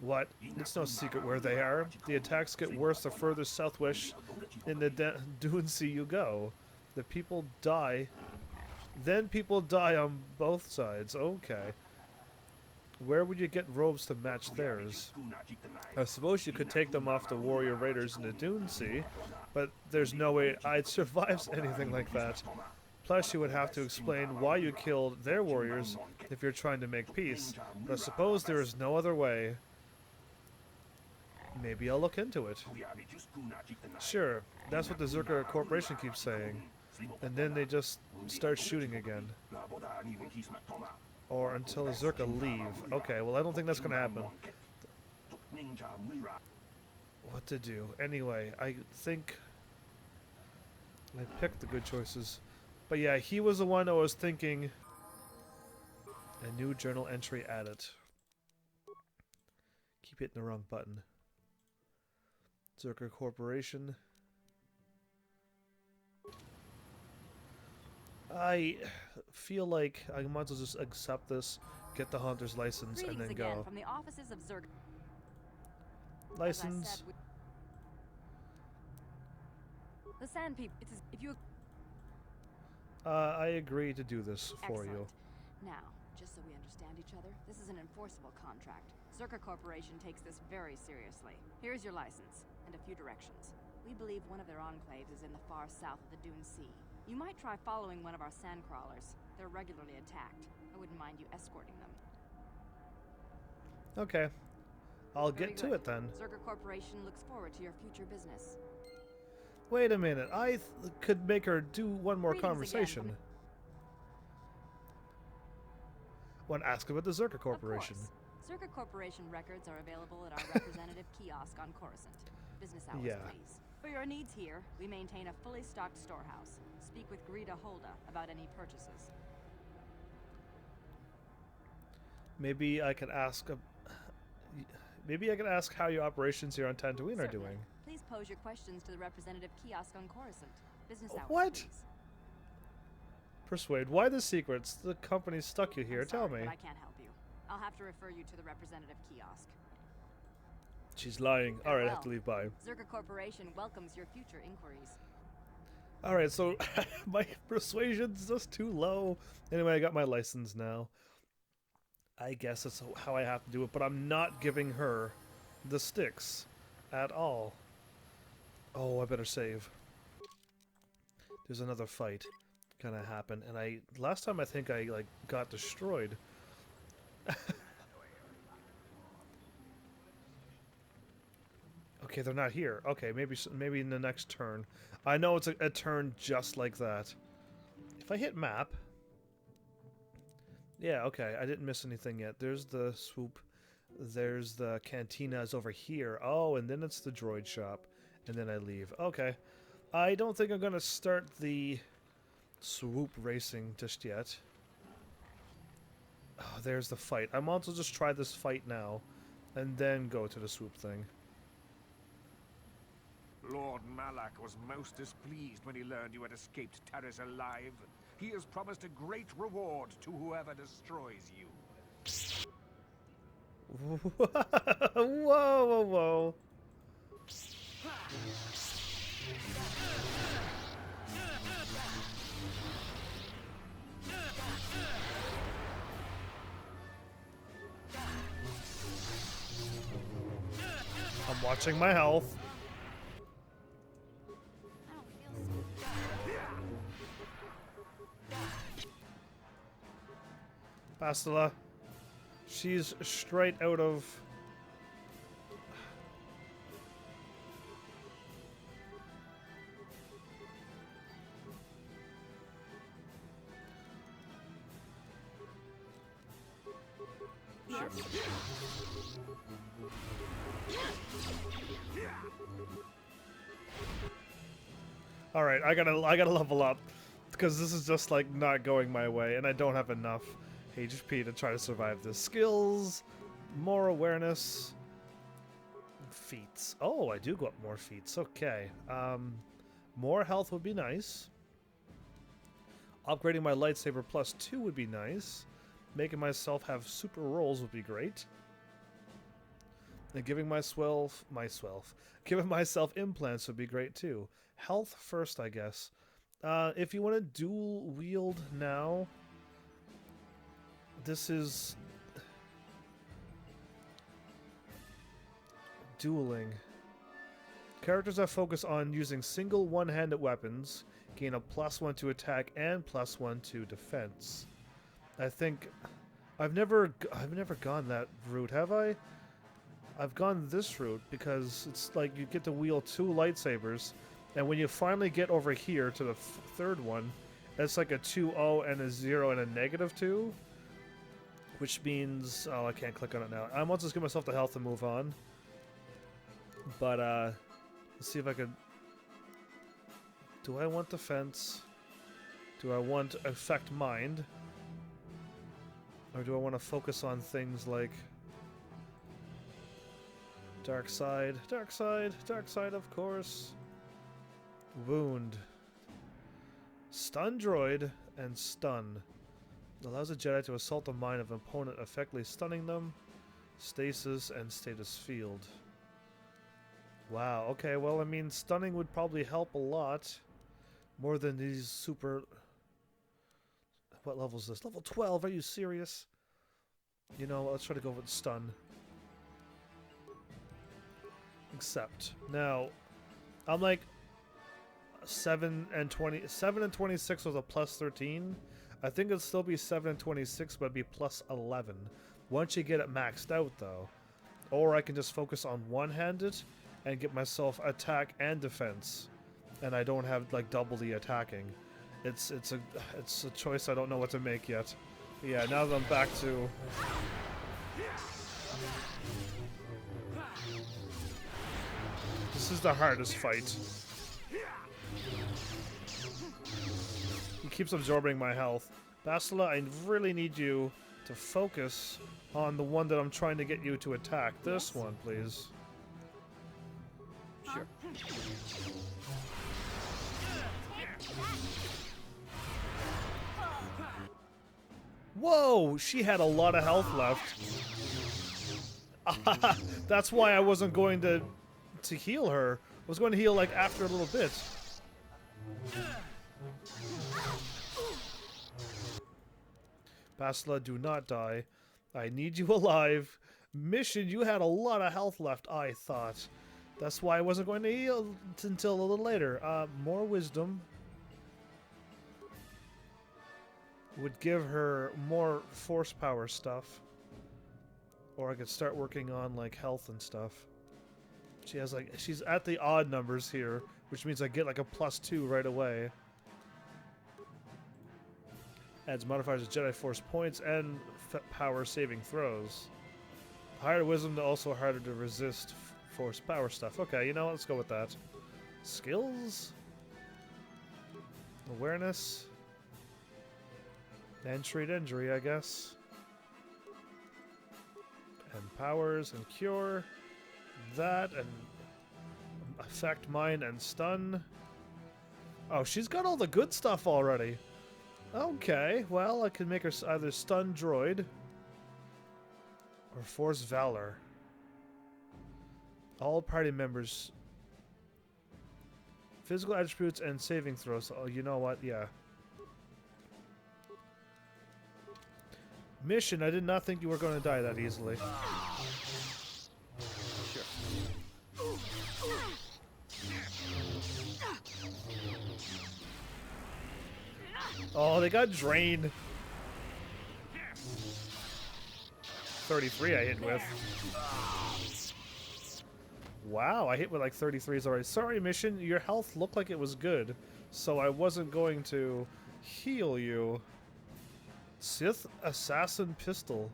What? It's no secret where they are. The attacks get worse the further southwest in the Dune Sea you go. The people die. Then people die on both sides. Okay. Where would you get robes to match theirs? I suppose you could take them off the warrior raiders in the Dune Sea, but there's no way I'd survive anything like that. Plus, you would have to explain why you killed their warriors if you're trying to make peace. But I suppose there is no other way. Maybe I'll look into it. Sure, that's what the Zerker Corporation keeps saying. And then they just start shooting again. Or until the Zerka leave. Okay, well I don't think that's gonna happen. What to do? Anyway, I think I picked the good choices. But yeah, he was the one I was thinking. A new journal entry added. Keep hitting the wrong button. Zerker Corporation. I feel like I might as well just accept this, get the hunter's license, and then go. From the offices of Zerg. License. The Sand People. If you. I agree to do this for you. Now, just so we understand each other, this is an enforceable contract. Zerker Corporation takes this very seriously. Here's your license, and a few directions. We believe one of their enclaves is in the far south of the Dune Sea. You might try following one of our sand crawlers. They're regularly attacked. I wouldn't mind you escorting them. Okay. I'll Very get to good. it then. Zerker Corporation looks forward to your future business. Wait a minute. I could make her do one more Greetings conversation. again. Want to ask about the Zerker Corporation. Of course. Zerker Corporation records are available at our representative kiosk on Coruscant. Business hours, Yeah. please. For your needs here, we maintain a fully stocked storehouse. Speak with Greta Holda about any purchases. Maybe I could ask. Maybe I could ask how your operations here on Tatooine are Certainly. doing. Please pose your questions to the representative kiosk on Coruscant. Business hours, What? please. Persuade. Why the secrets? The company stuck you here. I'm Tell sorry, me. but I can't help you. I'll have to refer you to the representative kiosk. She's lying. All right, I have to leave. Bye. Zerker Corporation welcomes your future inquiries. All right, so my persuasion's just too low. Anyway, I got my license now. I guess that's how I have to do it, but I'm not giving her the sticks at all. Oh, I better save. There's another fight gonna happen, and last time I think I like got destroyed. Okay, they're not here. Okay, maybe in the next turn. I know it's a turn just like that. If I hit map... Yeah, okay, I didn't miss anything yet. There's the swoop. There's the cantinas over here. Oh, and then it's the droid shop. And then I leave. Okay. I don't think I'm going to start the swoop racing just yet. Oh, there's the fight. I might as well just try this fight now. And then go to the swoop thing. Lord Malak was most displeased when he learned you had escaped Taris alive. He has promised a great reward to whoever destroys you. Whoa, whoa, whoa. I'm watching my health. Bastila. She's straight out of... All right, I gotta level up because this is just like not going my way, and I don't have enough HP to try to survive this. Skills, more awareness, feats. Oh, I do go up more feats. Okay, more health would be nice. Upgrading my lightsaber +2 would be nice. Making myself have super rolls would be great. And giving myself implants would be great too. Health first, I guess. If you want to dual wield now, this is dueling. Characters that focus on using single one-handed weapons gain a +1 to attack and +1 to defense. I think I've never gone that route, have I? I've gone this route because it's like you get to wield 2 lightsabers, and when you finally get over here to the third one, it's like a 2-0 and a 0 and a -2, which means I can't click on it now. I want to just give myself the health to move on. But let's see if I could. Do I want defense? Do I want affect mind? Or do I want to focus on things like dark side, dark side, dark side, of course. Wound. Stun droid and stun. Allows a Jedi to assault the mind of an opponent, effectively stunning them. Stasis and status field. Wow, okay, well, I mean, stunning would probably help a lot. More than these super... What level is this? Level 12, are you serious? You know, let's try to go with stun. Accept. Now, I'm like 7 and 26 was a +13. I think it'd still be 7 and 26, but it'd be +11. Once you get it maxed out, though. Or I can just focus on one-handed and get myself attack and defense. And I don't have, like, double the attacking. It's a choice I don't know what to make yet. But yeah, now that I'm back to... This is the hardest fight. He keeps absorbing my health. Bastila, I really need you to focus on the one that I'm trying to get you to attack. This one, please. Sure. Whoa! She had a lot of health left. That's why I wasn't going to heal her. I was going to heal like after a little bit. Bastila, do not die. I need you alive. Mission, you had a lot of health left, I thought. That's why I wasn't going to heal until a little later. More wisdom would give her more force power stuff. Or I could start working on like health and stuff. She has like, she's at the odd numbers here, which means I get like a +2 right away. Adds modifiers to Jedi Force points and power saving throws. Higher wisdom, also harder to resist force power stuff. Okay, you know what? Let's go with that. Skills? Awareness? And treat injury, I guess. And powers and cure. That and affect mind and stun. Oh, she's got all the good stuff already. Okay, well, I can make her either stun droid or force valor. All party members. Physical attributes and saving throws. Oh, you know what? Yeah. Mission, I did not think you were going to die that easily. Sure. Oh, they got drained. 33 I hit with. Wow, I hit with like 33s already. Sorry, Mission, your health looked like it was good, so I wasn't going to heal you. Sith Assassin Pistol.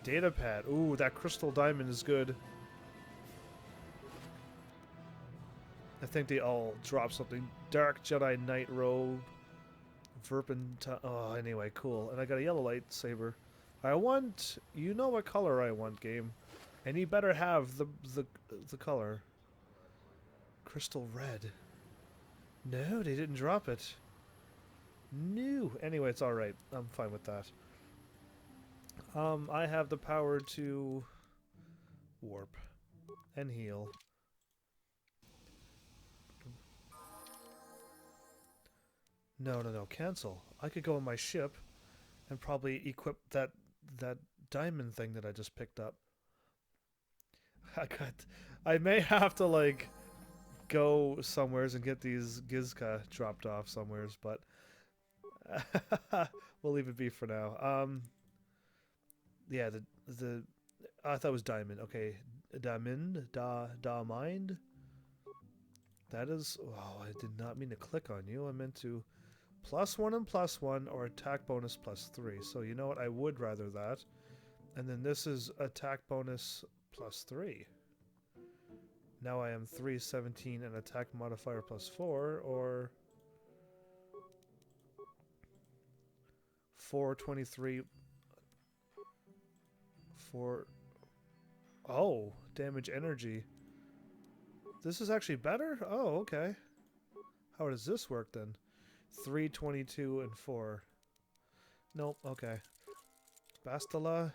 Datapad. Ooh, that crystal diamond is good. I think they all drop something. Dark Jedi Knight Robe. Oh, anyway, cool. And I got a yellow lightsaber. I want... You know what color I want, game. And you better have the color. Crystal red. No, they didn't drop it. No. Anyway, it's alright. I'm fine with that. I have the power to warp and heal. No, cancel. I could go on my ship and probably equip that diamond thing that I just picked up. I may have to like go somewheres and get these Gizka dropped off somewheres, but we'll leave it be for now. Yeah, I thought it was diamond. Okay, diamond, mind. That is. Oh, I did not mean to click on you. I meant to. +1 and +1 or attack bonus +3. So you know what? I would rather that. And then this is attack bonus +3. Now I am 317 and attack modifier +4 or 423 for damage energy. This is actually better? Oh, okay. How does this work then? 322 and 4. Nope, okay. Bastila.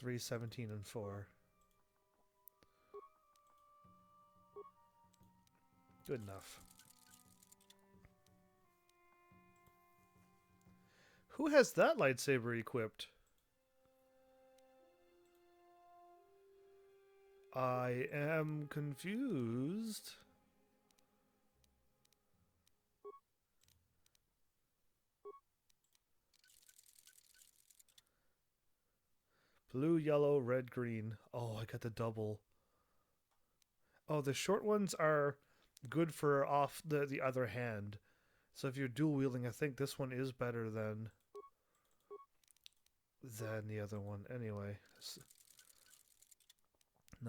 $317 and 4. Good enough. Who has that lightsaber equipped? I am confused. Blue, yellow, red, green. Oh, I got the double. Oh, the short ones are good for off the other hand. So if you're dual wielding, I think this one is better than the other one. Anyway,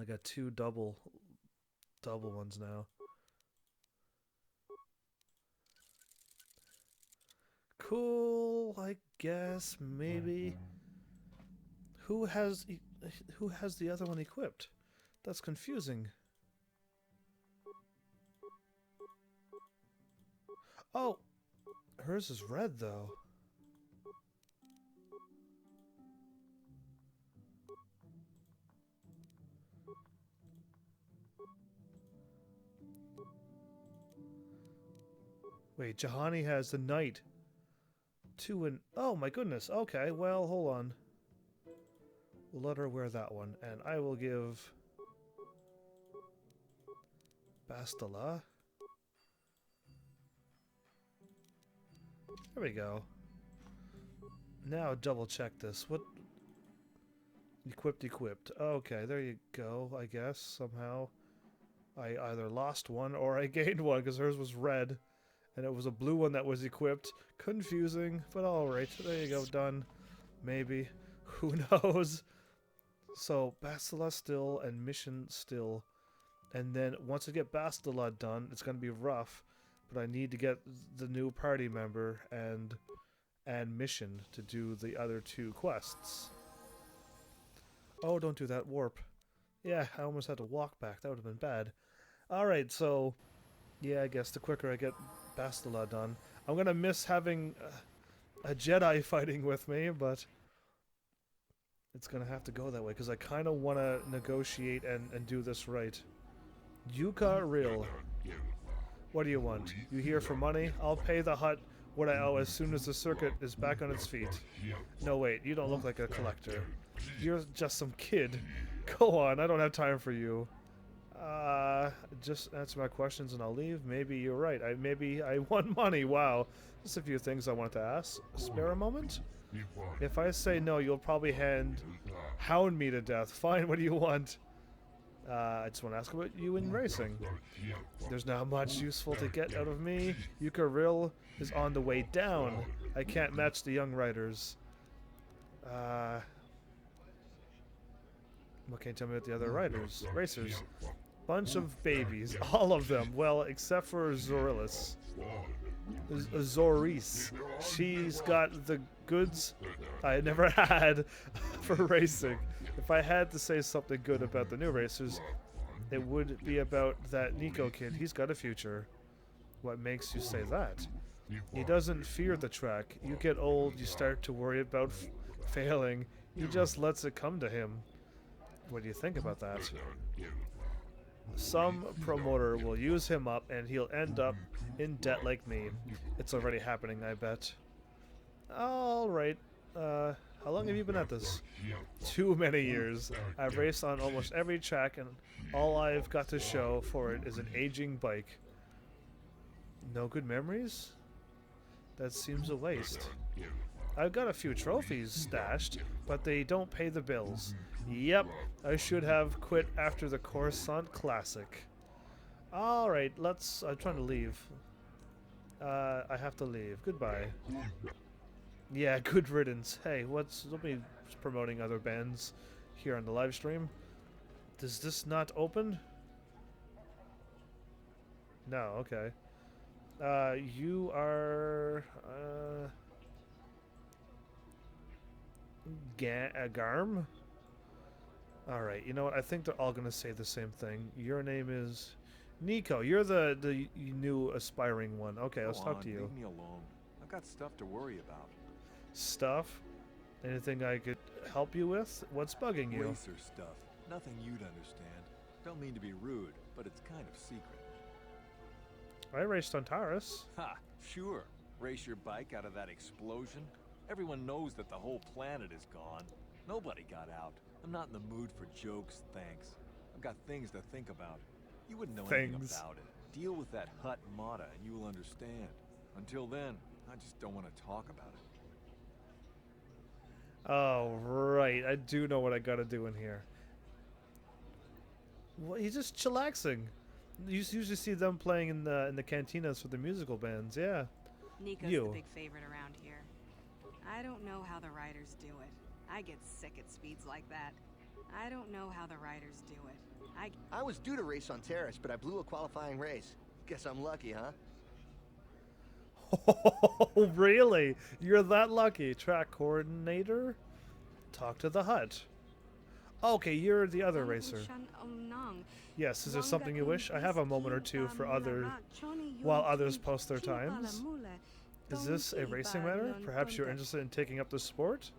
I got two double ones now. Cool, I guess maybe. Who has the other one equipped? That's confusing. Oh, hers is red though. Wait, Jahani has the knight. Two and oh my goodness. Okay, well hold on. We'll let her wear that one, and I will give Bastila. There we go. Now double check this. What? Equipped. Okay, there you go, I guess. Somehow I either lost one or I gained one because hers was red and it was a blue one that was equipped. Confusing, but alright. There you go, done. Maybe. Who knows? So, Bastila still and mission still. And then once I get Bastila done, it's going to be rough. But I need to get the new party member and mission to do the other two quests. Oh, don't do that, warp. Yeah, I almost had to walk back. That would have been bad. Alright, so yeah, I guess the quicker I get Bastila done. I'm going to miss having a Jedi fighting with me, but it's going to have to go that way because I kind of want to negotiate and do this right. Yuka Real. What do you want? You here for money? I'll pay the hut what I owe as soon as the circuit is back on its feet. No, wait, you don't look like a collector. You're just some kid. Go on, I don't have time for you. Just answer my questions and I'll leave. Maybe you're right. Maybe I want money. Wow. Just a few things I wanted to ask. Spare a moment? If I say no, you'll probably hound me to death. Fine, what do you want? I just want to ask about you in racing. There's not much useful to get out of me. Yuka Rill is on the way down. I can't match the young riders. What can you tell me about the other racers? Bunch of babies. All of them. Well, except for Zorilus. Zoris. She's got the goods I never had for racing. If I had to say something good about the new racers, it would be about that Nico kid. He's got a future. What makes you say that? He doesn't fear the track. You get old, you start to worry about failing. He just lets it come to him. What do you think about that? Some promoter will use him up and he'll end up in debt like me. It's already happening, I bet. Alright. How long have you been at this? Too many years. I've raced on almost every track and all I've got to show for it is an aging bike. No good memories? That seems a waste. I've got a few trophies stashed, but they don't pay the bills. Yep, I should have quit after the Coruscant Classic. Alright, I'm trying to leave. I have to leave. Goodbye. Yeah, good riddance. Hey, don't be promoting other bands here on the live stream. Does this not open? No, okay. You are... Garm? Alright, you know what? I think they're all gonna say the same thing. Your name is... Nico, you're the new aspiring one. Okay, let's talk to you. Leave me alone. I've got stuff to worry about. Stuff? Anything I could help you with? What's bugging you? Racer stuff. Nothing you'd understand. Don't mean to be rude, but it's kind of secret. I raced on Taurus. Ha! Sure. Race your bike out of that explosion? Everyone knows that the whole planet is gone. Nobody got out. I'm not in the mood for jokes, thanks. I've got things to think about. You wouldn't know anything about it. Deal with that Hut Mata and you will understand. Until then, I just don't want to talk about it. Oh, right. I do know what I gotta do in here. Well, he's just chillaxing. You usually see them playing in the cantinas for the musical bands. Yeah. Nico's the big favorite around here. I don't know how the riders do it. I get sick at speeds like that. I don't know how the riders do it. I was due to race on Terrace, but I blew a qualifying race. Guess I'm lucky, huh? Oh, really? You're that lucky. Track coordinator? Talk to the hut. Okay, you're the other racer. Yes, is there something you wish? I have a moment or two for while others post their times. Is this a racing matter? Perhaps you're interested in taking up the sport?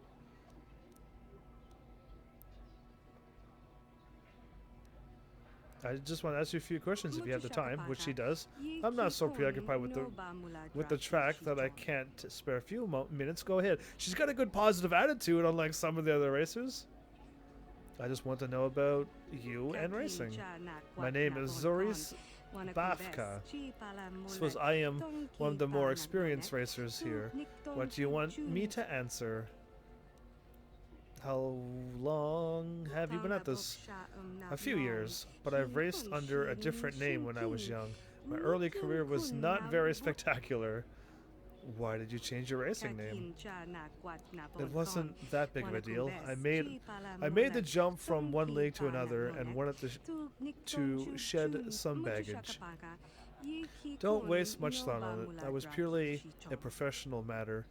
I just want to ask you a few questions if you have the time, which she does. I'm not so preoccupied with the track that I can't spare a few minutes. Go ahead. She's got a good positive attitude, unlike some of the other racers. I just want to know about you and racing. My name is Zoris Bafka. Suppose I am one of the more experienced racers here. What do you want me to answer? How long have you been at this? A few years, but I've raced under a different name when I was young. My early career was not very spectacular. Why did you change your racing name? It wasn't that big of a deal. I made the jump from one league to another and wanted to shed some baggage. Don't waste much thought on it. That was purely a professional matter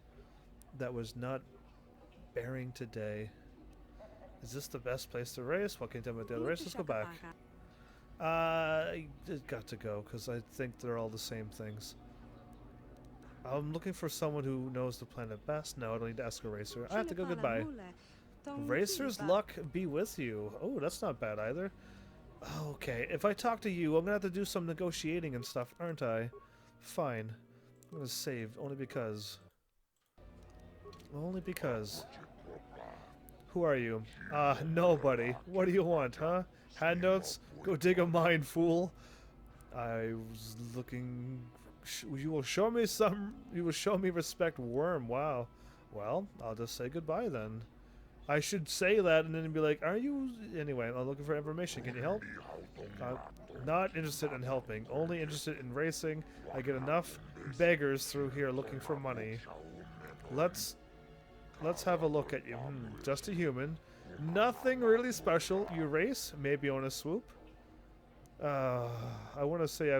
that was not bearing today. Is this the best place to race? What can you tell me about the other races? Let's go back. I got to go because I think they're all the same things. I'm looking for someone who knows the planet best. No, I don't need to ask a racer. I have to go. Goodbye. Racer's luck be with you. Oh, that's not bad either. Okay, if I talk to you, I'm gonna have to do some negotiating and stuff, aren't I? Fine. I'm gonna save only because. Only because. Who are you? Nobody. What do you want, huh? Handouts? Go dig a mine, fool. I was looking. You will show me respect, worm. Wow. Well, I'll just say goodbye then. I should say that and then be like, are you... Anyway, I'm looking for information. Can you help? I'm not interested in helping. Only interested in racing. I get enough beggars through here looking for money. Let's have a look at you. Just a human. Nothing really special. You race? Maybe on a swoop? I want to say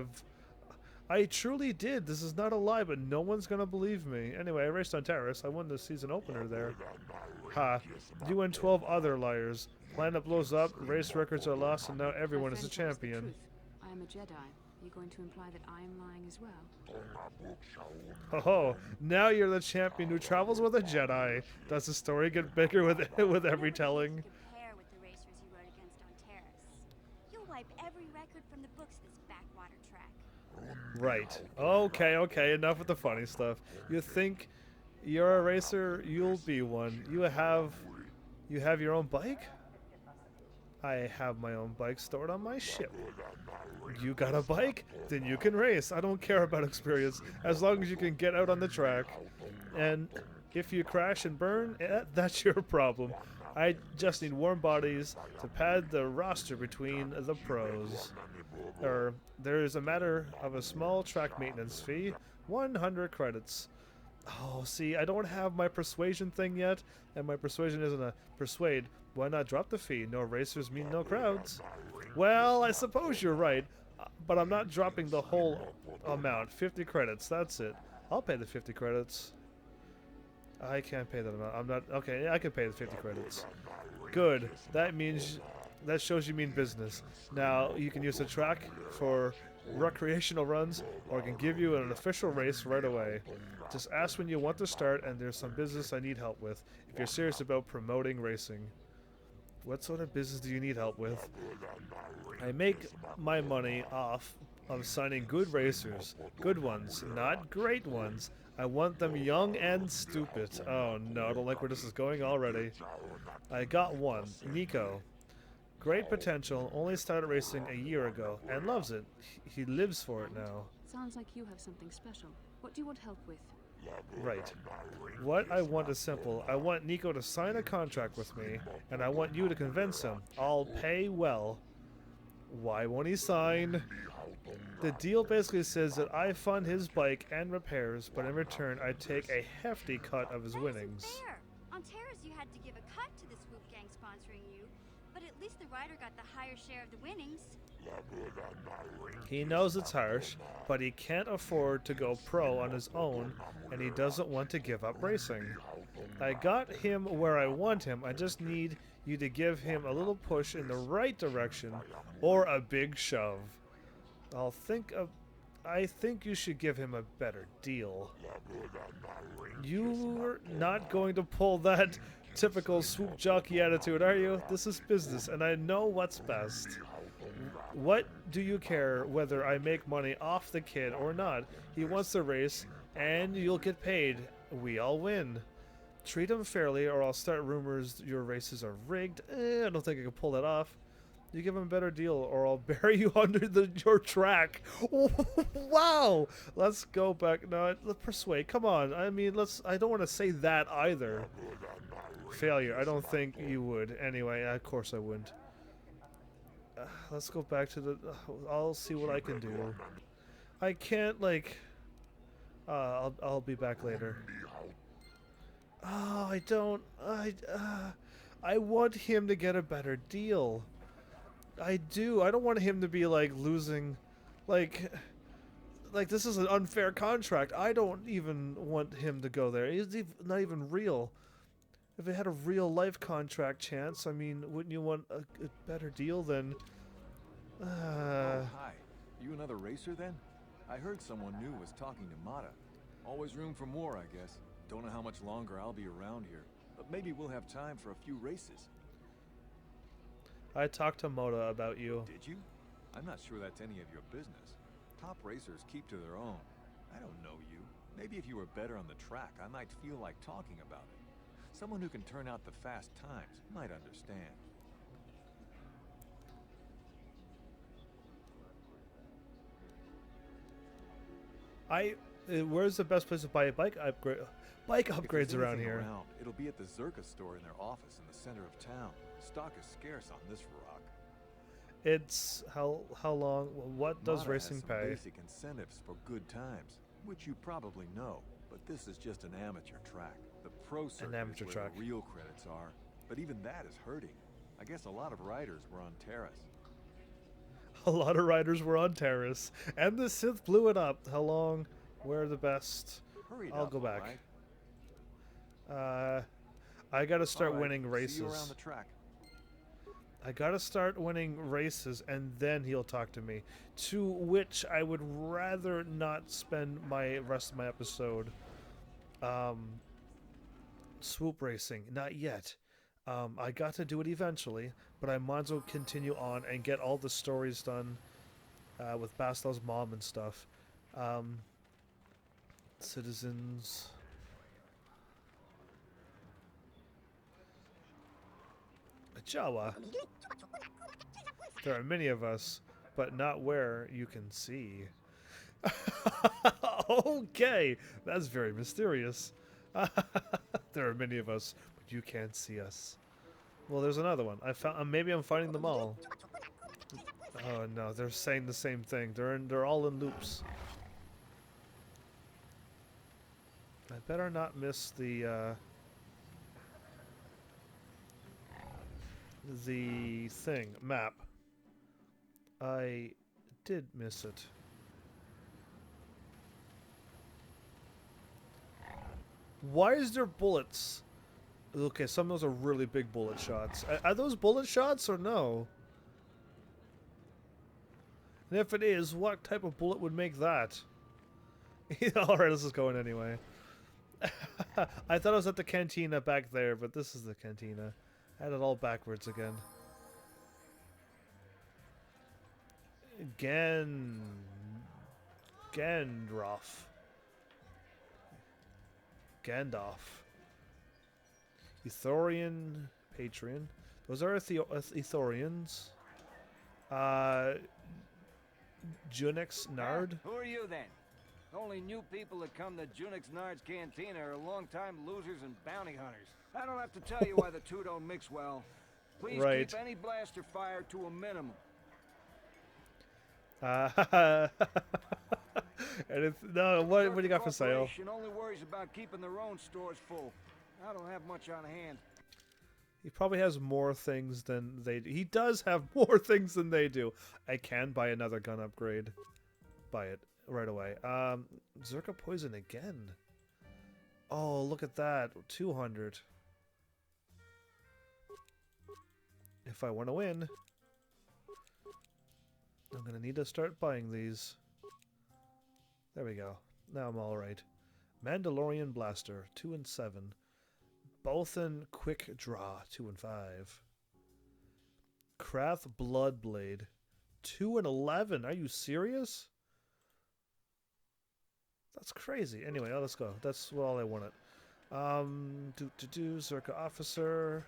I truly did. This is not a lie, but no one's gonna believe me. Anyway, I raced on Terrace. I won the season opener there. Ha. You and 12 other liars. Planet blows up, race records are lost, and now everyone is a champion. I am a Jedi. Are you going to imply that I am lying as well? Oh, now you're the champion who travels with a Jedi. Does the story get bigger with every telling? Compare with the racers you rode against on Terrace. You'll wipe every record from the books this backwater track. Right. Okay, enough with the funny stuff. You think you're a racer, you'll be one. You have your own bike? I have my own bike stored on my ship. You got a bike? Then you can race. I don't care about experience, as long as you can get out on the track. And if you crash and burn, that's your problem. I just need warm bodies to pad the roster between the pros. There's a matter of a small track maintenance fee, 100 credits. Oh, see, I don't have my persuasion thing yet, and my persuasion isn't a persuade. Why not drop the fee? No racers mean no crowds. Well, I suppose you're right, but I'm not dropping the whole amount. 50 credits, that's it. I'll pay the 50 credits. I can't pay that amount. I'm not... Okay, I can pay the 50 credits. Good. That shows you mean business. Now, you can use the track for recreational runs, or I can give you an official race right away. Just ask when you want to start, and there's some business I need help with, if you're serious about promoting racing. What sort of business do you need help with? I make my money off of signing good racers. Good ones, not great ones. I want them young and stupid. Oh no, I don't like where this is going already. I got one, Nico. Great potential, only started racing a year ago, and loves it. He lives for it now. Sounds like you have something special. What do you want help with? Right. What I want is simple. I want Nico to sign a contract with me, and I want you to convince him. I'll pay well. Why won't he sign? The deal basically says that I fund his bike and repairs, but in return I take a hefty cut of his winnings. Fair. On Terrace, you had to give a cut to the Swoop gang sponsoring you, but at least the rider got the higher share of the winnings. He knows it's harsh, but he can't afford to go pro on his own, and he doesn't want to give up racing. I got him where I want him. I just need you to give him a little push in the right direction, or a big shove. I think you should give him a better deal. You're not going to pull that typical Swoop jockey attitude, are you? This is business, and I know what's best. What do you care whether I make money off the kid or not? He wants the race, and you'll get paid. We all win. Treat him fairly, or I'll start rumors your races are rigged. I don't think I can pull that off. You give him a better deal, or I'll bury you under your track. Wow! Let's go back. No, let's persuade. Come on. I mean, I don't want to say that either. Failure. I don't think you would. Anyway, of course I wouldn't. Let's go back to the... I'll see what I can do. I can't, like... I'll be back later. Oh, I don't... I want him to get a better deal. I do. I don't want him to be, like, losing... Like, this is an unfair contract. I don't even want him to go there. He's not even real. If it had a real-life contract chance, I mean, wouldn't you want a better deal than... Oh, hi. You another racer, then? I heard someone new was talking to Mata. Always room for more, I guess. Don't know how much longer I'll be around here, but maybe we'll have time for a few races. I talked to Moda about you. Did you? I'm not sure that's any of your business. Top racers keep to their own. I don't know you. Maybe if you were better on the track, I might feel like talking about it. Someone who can turn out the fast times might understand. Where's the best place to buy a bike upgrade? Bike upgrades around here. It'll be at the Zerka store in their office in the center of town. Stock is scarce on this rock. It's how long? What does Mata racing has some pay? basic incentives for good times, which you probably know. But this is just an amateur track. The pro circuit is where the real credits are. But even that is hurting. I guess a lot of riders were on Terrace. A lot of riders were on Terrace, and the Sith blew it up. How long? Where the best? I'll go back. I gotta start winning races. See you around the track. I gotta start winning races, and then he'll talk to me. To which I would rather not spend my rest of my episode. Swoop racing, not yet. I got to do it eventually, but I might as well continue on and get all the stories done with Bastel's mom and stuff. Citizens. Jawa. There are many of us, but not where you can see. Okay, that's very mysterious. There are many of us, but you can't see us. Well, there's another one. I found. Maybe I'm finding them all. Oh no, they're saying the same thing. They're all in loops. I better not miss the thing map. I did miss it. Why is there bullets? Okay, some of those are really big bullet shots. Are those bullet shots or no? And if it is, what type of bullet would make that? Alright, this is going anyway. I thought I was at the cantina back there, but this is the cantina. I had it all backwards again. Gandalf. Ethorian Patreon. Those are Ethorians. Junix Nard. Who are you then? Only new people that come to Junix Nard's Cantina are long-time losers and bounty hunters. I don't have to tell you why the two don't mix well. Please Right. keep any blaster fire to a minimum. And it's, no, what do you got for sale? Only worries about keeping their own stores full. I don't have much on hand. He probably has more things than they do. He does have more things than they do. I can buy another gun upgrade. Buy it right away. Zerka poison again. Oh, look at that. 200. If I want to win, I'm going to need to start buying these. There we go. Now I'm all right. Mandalorian Blaster, 2 and 7. Bothan Quick Draw, 2 and 5. Krath Bloodblade, 2 and 11. Are you serious? That's crazy. Anyway, let's go. That's all I wanted. Zerka Officer.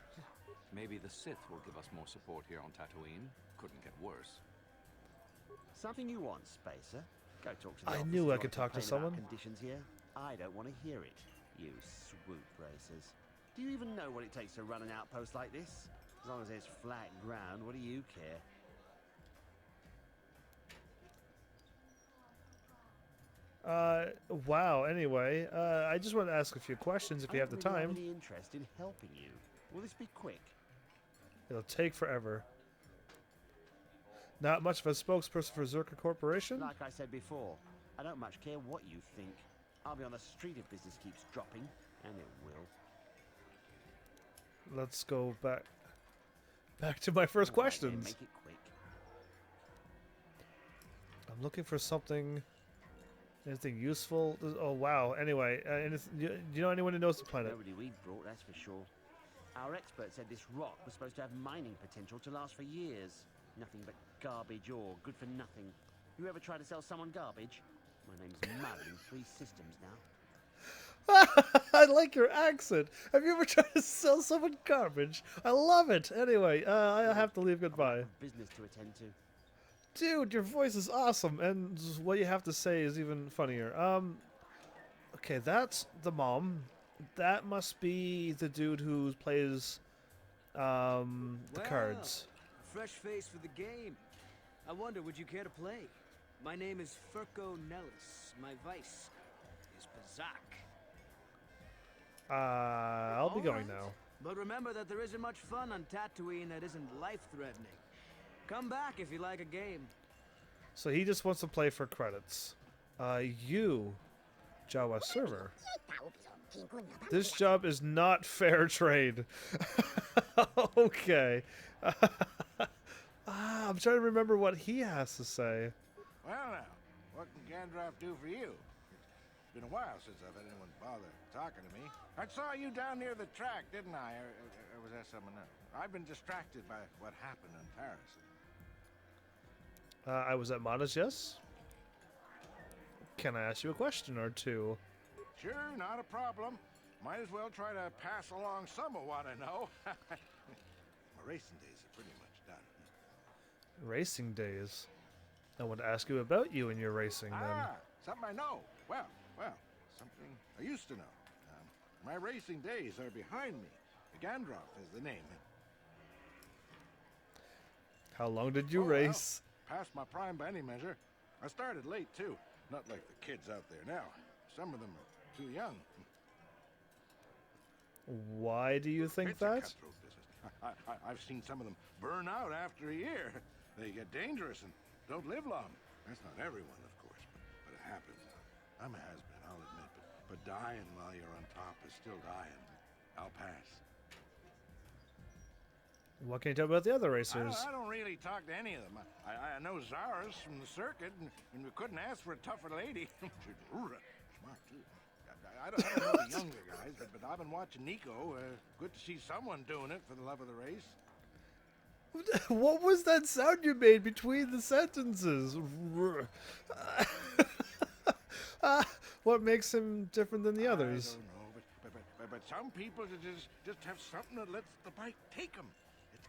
Maybe the Sith will give us more support here on Tatooine. Couldn't get worse. Something you want, Spacer? Go talk to the I officer knew I or could talk to complain about someone. Conditions here? I don't want to hear it. You swoop racers. Do you even know what it takes to run an outpost like this? As long as there's flat ground, what do you care? Wow. Anyway, I just want to ask a few questions if you have the I don't really time. have any interest in helping you. Will this be quick? It'll take forever. Not much of a spokesperson for Zerka Corporation? Like I said before, I don't much care what you think. I'll be on the street if business keeps dropping, and it will. Let's go back to my first questions. Make it quick. I'm looking for something. Anything useful? Oh wow. Anyway, do you know anyone who knows the planet? Nobody we've brought, that's for sure. Our expert said this rock was supposed to have mining potential to last for years. Nothing but garbage ore, good for nothing. You ever try to sell someone garbage? My name's Mullen, 3 Systems now. I like your accent. Have you ever tried to sell someone garbage? I love it. Anyway, I have to leave. Goodbye. Business to attend to. Dude, your voice is awesome, and what you have to say is even funnier. Okay, that's the mom. That must be the dude who plays the cards. Fresh face for the game. I wonder, would you care to play? My name is Furco Nellis. My vice is Pazak. I'll be going now. But remember that there isn't much fun on Tatooine that isn't life-threatening. Come back if you like a game. So he just wants to play for credits. You, Jawa server. This job is not fair trade. Okay. I'm trying to remember what he has to say. Well now, what can Gandalf do for you? It's been a while since I've had anyone bother talking to me. I saw you down near the track, didn't I? Or was that someone else? I've been distracted by what happened on Taris. I was at Mona's, yes? Can I ask you a question or two? Sure, not a problem. Might as well try to pass along some of what I know. My racing days are pretty much done. Racing days? I want to ask you about you and your racing then. Something I know. Well, something I used to know. My racing days are behind me. Gandalf is the name. How long did you race? Well, past my prime by any measure. I started late, too. Not like the kids out there now. Some of them are too young. Why do you think It's that? a cutthroat business. I've seen some of them burn out after a year. They get dangerous and don't live long. That's not everyone, of course, but it happens. I'm a has-been, I'll admit, but dying while you're on top is still dying. I'll pass. What can you tell about the other racers? I don't really talk to any of them. I know Zara's from the circuit, and we couldn't ask for a tougher lady. Smart, too. I don't know the younger guys, but I've been watching Nico. Good to see someone doing it for the love of the race. What was that sound you made between the sentences? What makes him different than the others? I don't know, but some people just have something that lets the bike take them.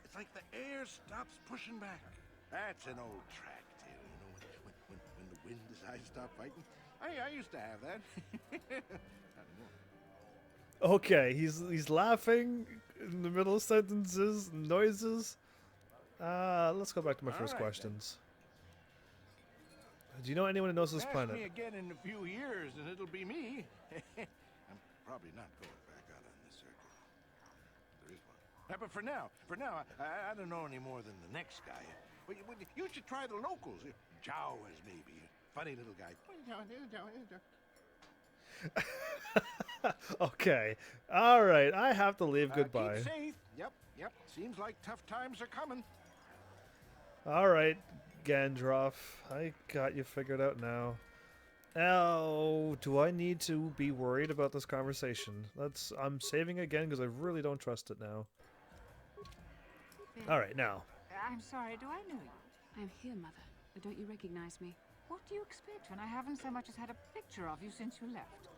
It's like the air stops pushing back. That's an old track tale, you know. When the wind decides to stop fighting, I used to have that. Okay, he's laughing in the middle of sentences, noises. Let's go back to my first questions. Do you know anyone who knows this planet? Ask me again in a few years, and it'll be me. I'm probably not going back out on this circuit. There is one. But for now, I don't know any more than the next guy. But you should try the locals. Jawas, maybe. Funny little guy. Okay. All right. I have to leave. Goodbye. Keep safe. Yep. Seems like tough times are coming. All right, Gandroff. I got you figured out now. Oh, do I need to be worried about this conversation? I'm saving again because I really don't trust it now. All right, now. I'm sorry, do I know you? I'm here, Mother. But don't you recognize me? What do you expect when I haven't so much as had a picture of you since you left?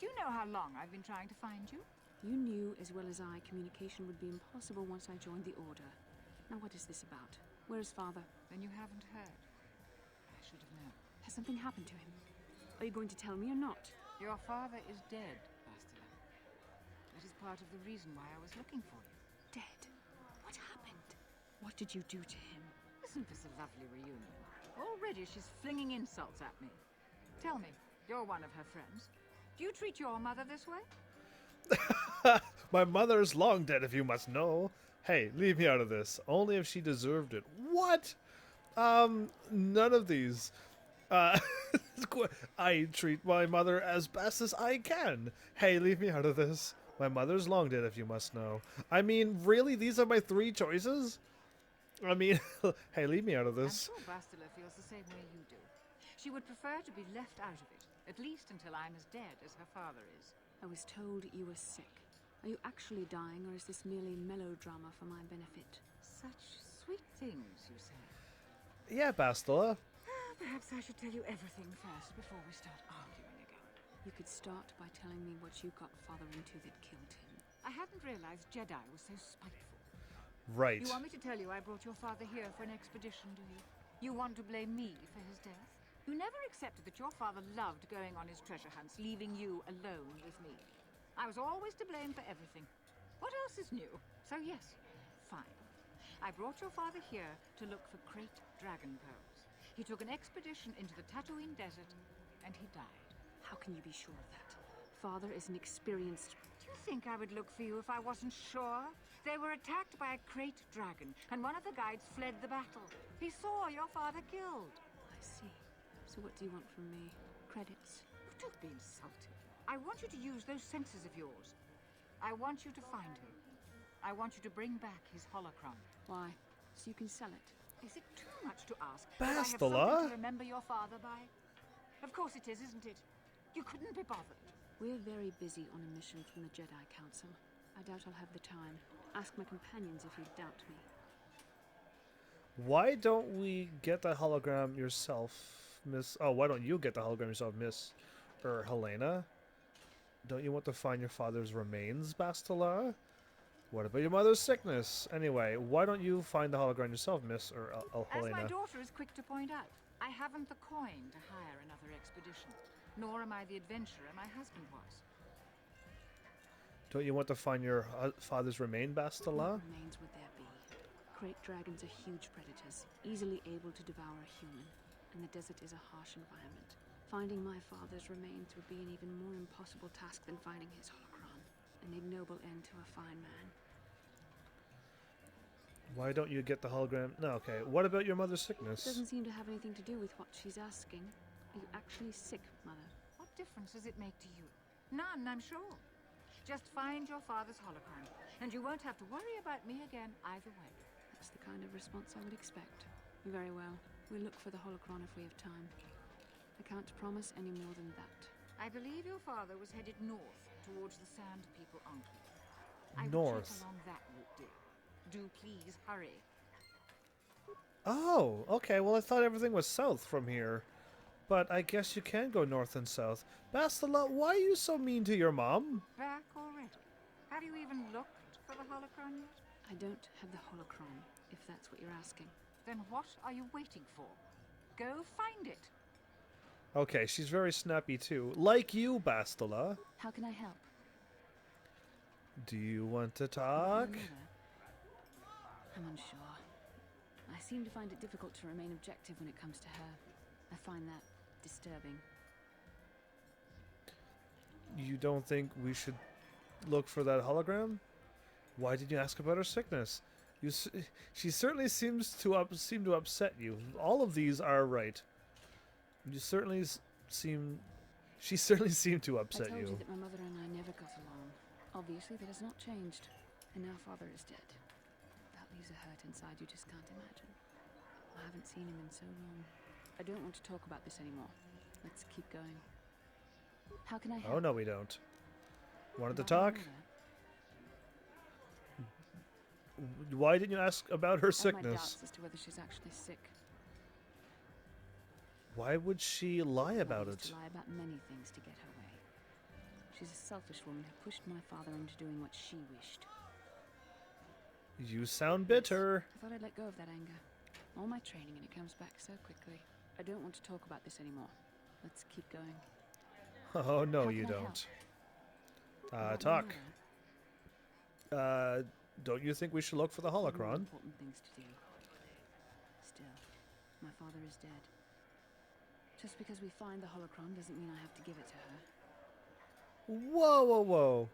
Do you know how long I've been trying to find you? You knew as well as I communication would be impossible once I joined the Order. Now what is this about? Where is Father? Then you haven't heard. I should have known. Has something happened to him? Are you going to tell me or not? Your father is dead, Bastila. That is part of the reason why I was looking for you. Dead? What happened? What did you do to him? Isn't this a lovely reunion? Already she's flinging insults at me. Tell me, you're one of her friends. Do you treat your mother this way? My mother's long dead, if you must know. Hey, leave me out of this. Only if she deserved it. What? None of these. I treat my mother as best as I can. Hey, leave me out of this. My mother's long dead, if you must know. I mean, really? These are my three choices? I mean, hey, leave me out of this. I'm sure Bastila feels the same way you do. She would prefer to be left out of it, at least until I'm as dead as her father is. I was told you were sick. Are you actually dying, or is this merely melodrama for my benefit? Such sweet things, you say. Yeah, Bastila. Perhaps I should tell you everything first before we start arguing again. You could start by telling me what you got Father into that killed him. I hadn't realized Jedi was so spiteful. Right. You want me to tell you I brought your father here for an expedition, do you? You want to blame me for his death? You never accepted that your father loved going on his treasure hunts, leaving you alone with me. I was always to blame for everything. What else is new? So yes, fine. I brought your father here to look for great dragon pearls. He took an expedition into the Tatooine desert, and he died. How can you be sure of that? Father is an experienced... Do you think I would look for you if I wasn't sure? They were attacked by a great dragon, and one of the guides fled the battle. He saw your father killed. I see. So what do you want from me? Credits? Don't be insulted. I want you to use those senses of yours. I want you to find him. I want you to bring back his holocron. Why? So you can sell it? Is it too much to ask? Bastila? That I have something to remember your father by? Of course it is, isn't it? You couldn't be bothered. We're very busy on a mission from the Jedi Council. I doubt I'll have the time. Ask my companions if you doubt me. Why don't we get the hologram yourself, Miss... Oh, why don't you get the hologram yourself, Miss... Helena? Don't you want to find your father's remains, Bastila? What about your mother's sickness? Anyway, why don't you find the hologram yourself, Miss Helena? As my daughter is quick to point out, I haven't the coin to hire another expedition. Nor am I the adventurer my husband was. Don't you want to find your father's remain, Bastila? What remains would there be? Great dragons are huge predators, easily able to devour a human, and the desert is a harsh environment. Finding my father's remains would be an even more impossible task than finding his holocron. An ignoble end to a fine man. Why don't you get the hologram? No, okay. What about your mother's sickness? It doesn't seem to have anything to do with what she's asking. Are you actually sick, Mother? What difference does it make to you? None, I'm sure. Just find your father's holocron, and you won't have to worry about me again either way. That's the kind of response I would expect. Very well. We'll look for the holocron if we have time. I can't promise any more than that. I believe your father was headed north towards the Sand People Enclave. I North. will check along that route, dear. Do please hurry. Oh, okay. Well, I thought everything was south from here. But I guess you can go north and south. Bastila, why are you so mean to your mom? Back already? Have you even looked for the holocron yet? I don't have the holocron, if that's what you're asking. Then what are you waiting for? Go find it. Okay, she's very snappy too. Like you, Bastila. How can I help? Do you want to talk? I'm unsure. I seem to find it difficult to remain objective when it comes to her. I find that disturbing. You don't think we should look for that hologram? Why did you ask about her sickness? She certainly seems to seem to upset you. All of these are right. You certainly she certainly seemed to upset I told you that my mother and I never got along. Obviously, that has not changed. And now Father is dead. That leaves a hurt inside you just can't imagine. I haven't seen him in so long. I don't want to talk about this anymore. Let's keep going. How can I help? Oh, no, we don't. Wanted to talk? Why didn't you ask about her sickness? I have my doubts as to whether she's actually sick. Why would she lie about it? She lie about many things to get her way. She's a selfish woman who pushed my father into doing what she wished. You sound bitter. I thought I'd let go of that anger. All my training and it comes back so quickly. I don't want to talk about this anymore. Let's keep going. Oh, no, you don't. Talk. Don't you think we should look for the holocron? Important things to do. Still, my father is dead. Just because we find the holocron doesn't mean I have to give it to her. Whoa, whoa, whoa.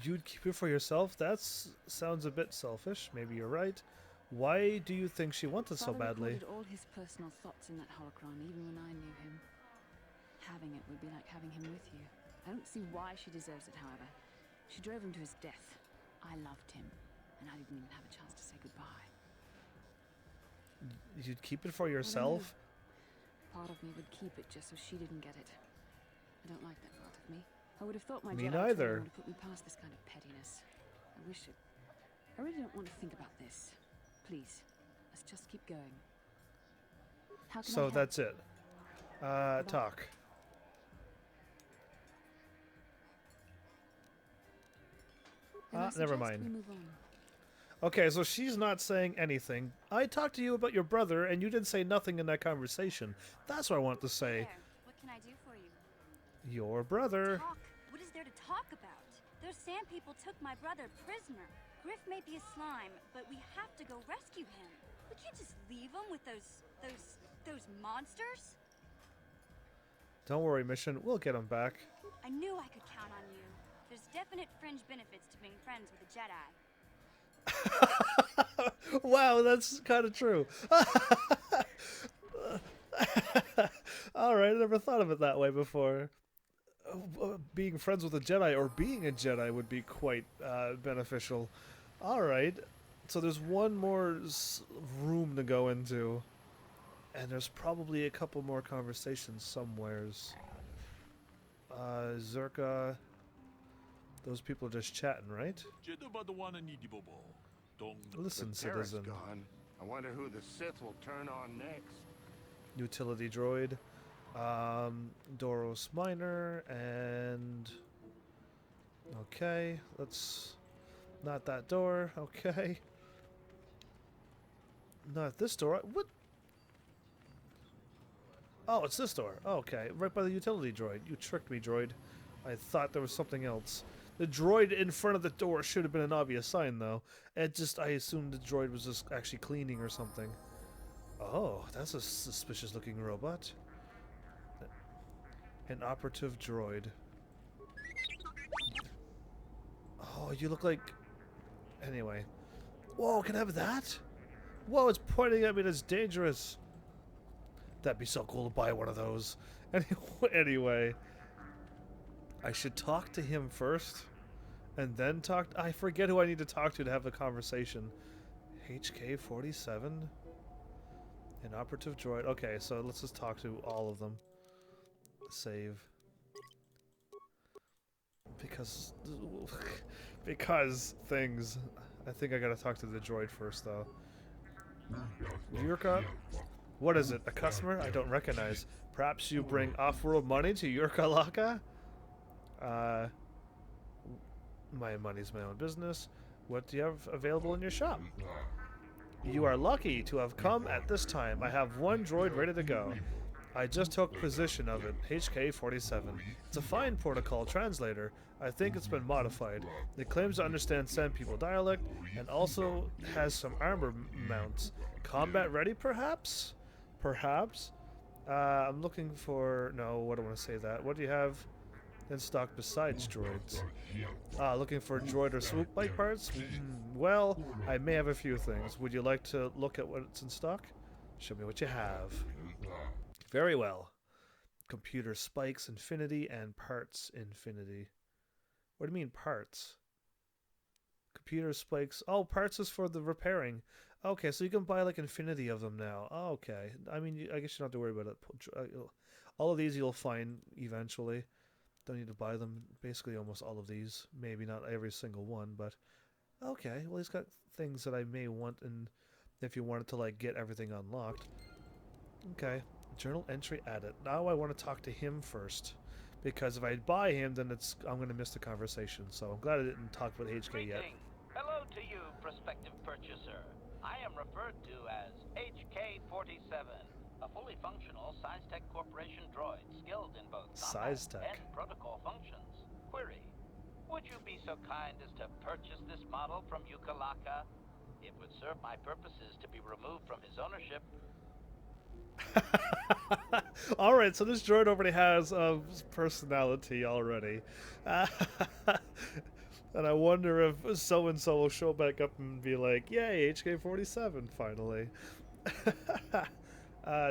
You'd keep it for yourself? That sounds a bit selfish. Maybe you're right. Why do you think she wanted so badly? Father recorded all his personal thoughts in that holocron, even when I knew him. Having it would be like having him with you. I don't see why she deserves it, however. She drove him to his death. I loved him, and I didn't even have a chance to say goodbye. You'd keep it for yourself? Part of me would keep it just so she didn't get it. I don't like that part of me. I would have thought my Me Jedi neither. training would have put me past this kind of pettiness. I wish it... I really don't want to think about this. Please, let's just keep going. How can I help? That's it. Talk. Never mind. We move on. Okay, so she's not saying anything. I talked to you about your brother, and you didn't say nothing in that conversation. That's what I want to say. What can I do for you? Your brother. Talk. What is there to talk about? Those sand people took my brother prisoner. Griff may be a slime, but we have to go rescue him. We can't just leave him with those monsters. Don't worry, Mission. We'll get him back. I knew I could count on you. There's definite fringe benefits to being friends with a Jedi. Wow, that's kind of true. Alright, I never thought of it that way before. Being friends with a Jedi or being a Jedi would be quite beneficial. Alright, so there's one more room to go into. And there's probably a couple more conversations somewheres. Zerka... Those people are just chatting, right? Listen, citizen. Gone. I wonder who the Sith will turn on next. Utility droid. Doros Minor, and... Okay, let's... Not that door, okay. Not this door. What? Oh, it's this door. Okay, right by the utility droid. You tricked me, droid. I thought there was something else. The droid in front of the door should have been an obvious sign, though. I assumed the droid was just actually cleaning or something. Oh, that's a suspicious-looking robot. An operative droid. Oh, you look like... Anyway. Whoa, can I have that? Whoa, it's pointing at me. That's dangerous. That'd be so cool to buy one of those. Anyway. I should talk to him first. And then talk... I forget who I need to talk to have the conversation. HK-47? An operative droid. Okay, so let's just talk to all of them. Save. Because... because things. I think I gotta talk to the droid first, though. Yurka? What is it? A customer I don't recognize. Perhaps you bring off-world money to Yurka Laka? My money's my own business. What do you have available in your shop? You are lucky to have come at this time. I have one droid ready to go. I just took position of it, HK-47. It's a fine protocol translator. I think it's been modified. It claims to understand Sand People dialect and also has some armor mounts. Combat ready, perhaps? Perhaps? I'm looking for... No, what do I want to say that? What do you have in stock besides droids? Looking for droid or swoop bike parts? Well, I may have a few things. Would you like to look at what's in stock? Show me what you have. Very well. Computer spikes infinity and parts infinity. What do you mean parts? Computer spikes. Oh, parts is for the repairing. Okay, so you can buy like infinity of them now. Oh, okay. I mean, I guess you don't have to worry about it. All of these you'll find eventually. Don't need to buy them. Basically, almost all of these. Maybe not every single one, but okay. Well, he's got things that I may want, and if you wanted to like get everything unlocked. Okay. Journal entry added. Now I want to talk to him first, because if I buy him, then I'm going to miss the conversation. So I'm glad I didn't talk with HK yet. Hello to you, prospective purchaser. I am referred to as HK-47, a fully functional SciTech Corporation droid skilled in both combat and protocol functions. Query: would you be so kind as to purchase this model from Yukalaka? It would serve my purposes to be removed from his ownership. Alright, so this droid already has personality already. And I wonder if so-and-so will show back up and be like, yay, HK-47, finally.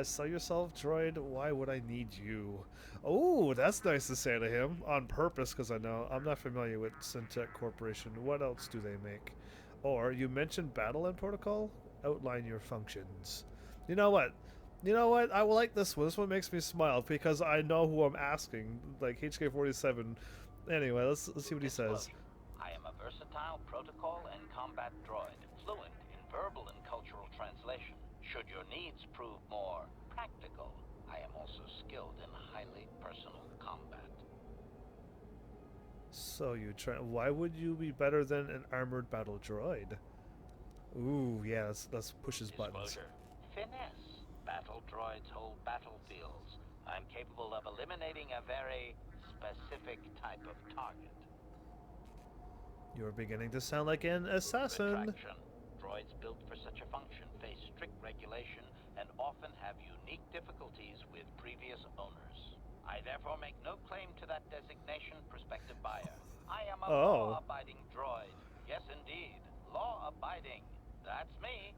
Sell yourself, droid, why would I need you? Oh, that's nice to say to him, on purpose, because I know I'm not familiar with Syntech Corporation. What else do they make? Or, you mentioned battle and protocol? Outline your functions. You know what? You know what? I will like this one. This one makes me smile because I know who I'm asking. Like HK-47. Anyway, let's see what he says. I am a versatile protocol and combat droid, fluent in verbal and cultural translation. Should your needs prove more practical, I am also skilled in highly personal combat. So why would you be better than an armored battle droid? Ooh, yeah, let's push his buttons. Finesse. Battle droids hold battlefields. I'm capable of eliminating a very specific type of target. You're beginning to sound like an assassin. Retraction. Droids built for such a function face strict regulation and often have unique difficulties with previous owners. I therefore make no claim to that designation, prospective buyer. I am a law-abiding droid. Yes, indeed. Law-abiding. That's me.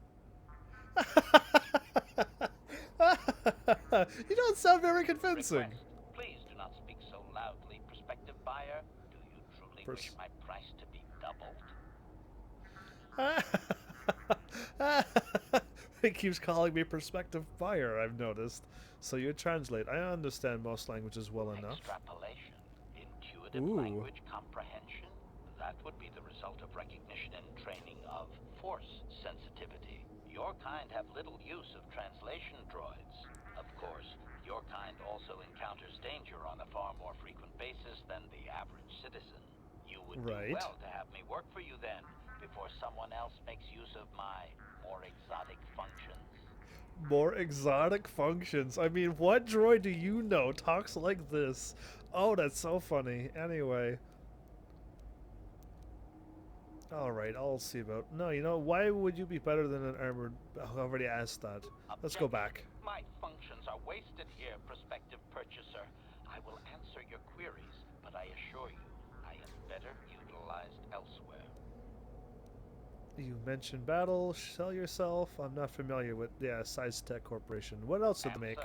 You don't sound very convincing. Request. Please do not speak so loudly, prospective buyer. Do you truly wish my price to be doubled? He keeps calling me prospective buyer, I've noticed. So you translate. I understand most languages well enough. Extrapolation. Intuitive language comprehension. That would be the result of recognition and training of force sensitivity. Your kind have little use of translation droids. Of course, your kind also encounters danger on a far more frequent basis than the average citizen. You would do well to have me work for you then, before someone else makes use of my more exotic functions. More exotic functions? I mean, what droid do you know talks like this? Oh, that's so funny. Anyway. Alright, I'll see about... No, you know, why would you be better than an armored... I already asked that. Let's go back. My functions are wasted here, prospective purchaser. I will answer your queries, but I assure you, I am better utilized elsewhere. You mentioned battle, sell yourself. I'm not familiar with SciTech Corporation. What else did they make?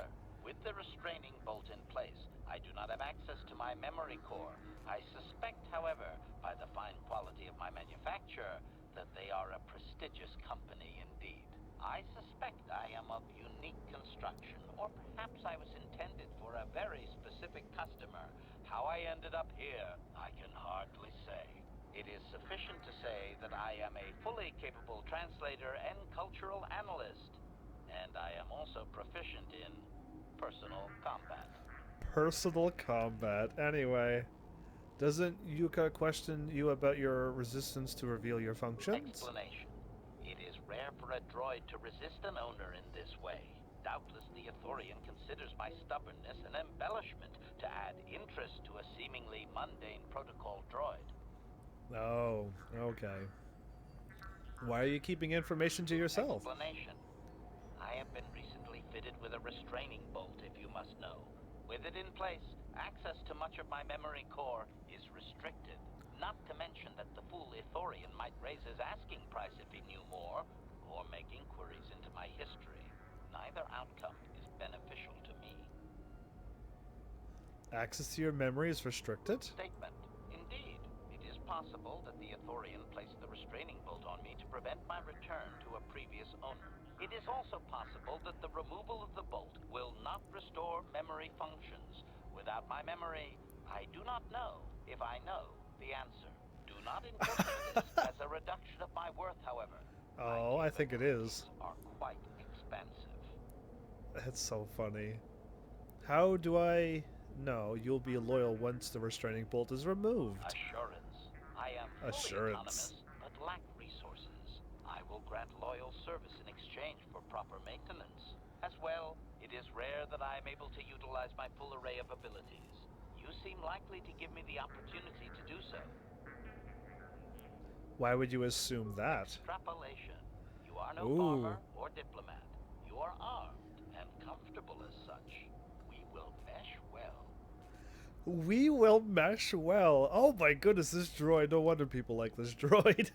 With the restraining bolt in place, I do not have access to my memory core. I suspect, however, by the fine quality of my manufacture, that they are a prestigious company indeed. I suspect I am of unique construction, or perhaps I was intended for a very specific customer. How I ended up here, I can hardly say. It is sufficient to say that I am a fully capable translator and cultural analyst, and I am also proficient in personal combat. Personal combat. Anyway, doesn't Yuka question you about your resistance to reveal your functions? Explanation. It is rare for a droid to resist an owner in this way. Doubtless the Ithorian considers my stubbornness an embellishment to add interest to a seemingly mundane protocol droid. Oh, okay. Why are you keeping information to yourself? Explanation. I have been recently fitted with a restraining bolt, if you must know. With it in place, access to much of my memory core is restricted. Not to mention that the fool Ithorian might raise his asking price if he knew more, or make inquiries into my history. Neither outcome is beneficial to me. Access to your memory is restricted? Statement. Indeed, it is possible that the Ithorian placed the restraining bolt on me to prevent my return to a previous owner. It is also possible that the removal of the bolt will not restore memory functions. Without my memory, I do not know if I know the answer. Do not interpret this as a reduction of my worth, however. Oh, I think it is. Are quite expensive. That's so funny. How do I know you'll be loyal once the restraining bolt is removed? Assurance. I am fully autonomous, but lack resources. I will grant loyal service in exchange for proper maintenance. As well, it is rare that I am able to utilize my full array of abilities. You seem likely to give me the opportunity to do so. Why would you assume that? Extrapolation. You are no farmer or diplomat. You are armed and comfortable as such. We will mesh well. We will mesh well. Oh my goodness, this droid. No wonder people like this droid.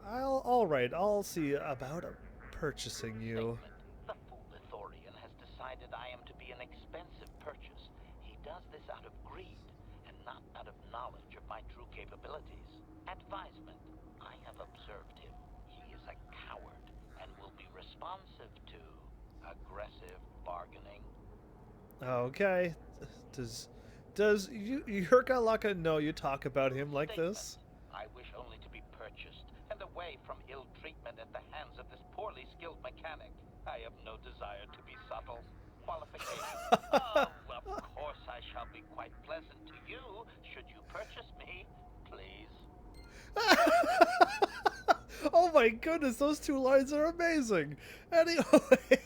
Alright, I'll see about purchasing you. The fool Ithorian has decided I am to be an expensive purchase. He does this out of greed and not out of knowledge of my true capabilities. Advisement. I have observed him. He is a coward and will be responsive to aggressive bargaining. Okay. Does Yurka Laka know you talk about him like this? I wish only to be purchased and away from ill treatment at the hands of this poorly skilled mechanic. I have no desire to be subtle. Qualification. Oh, of course I shall be quite pleasant to you should you purchase me, please. Oh my goodness, those two lines are amazing. Anyway.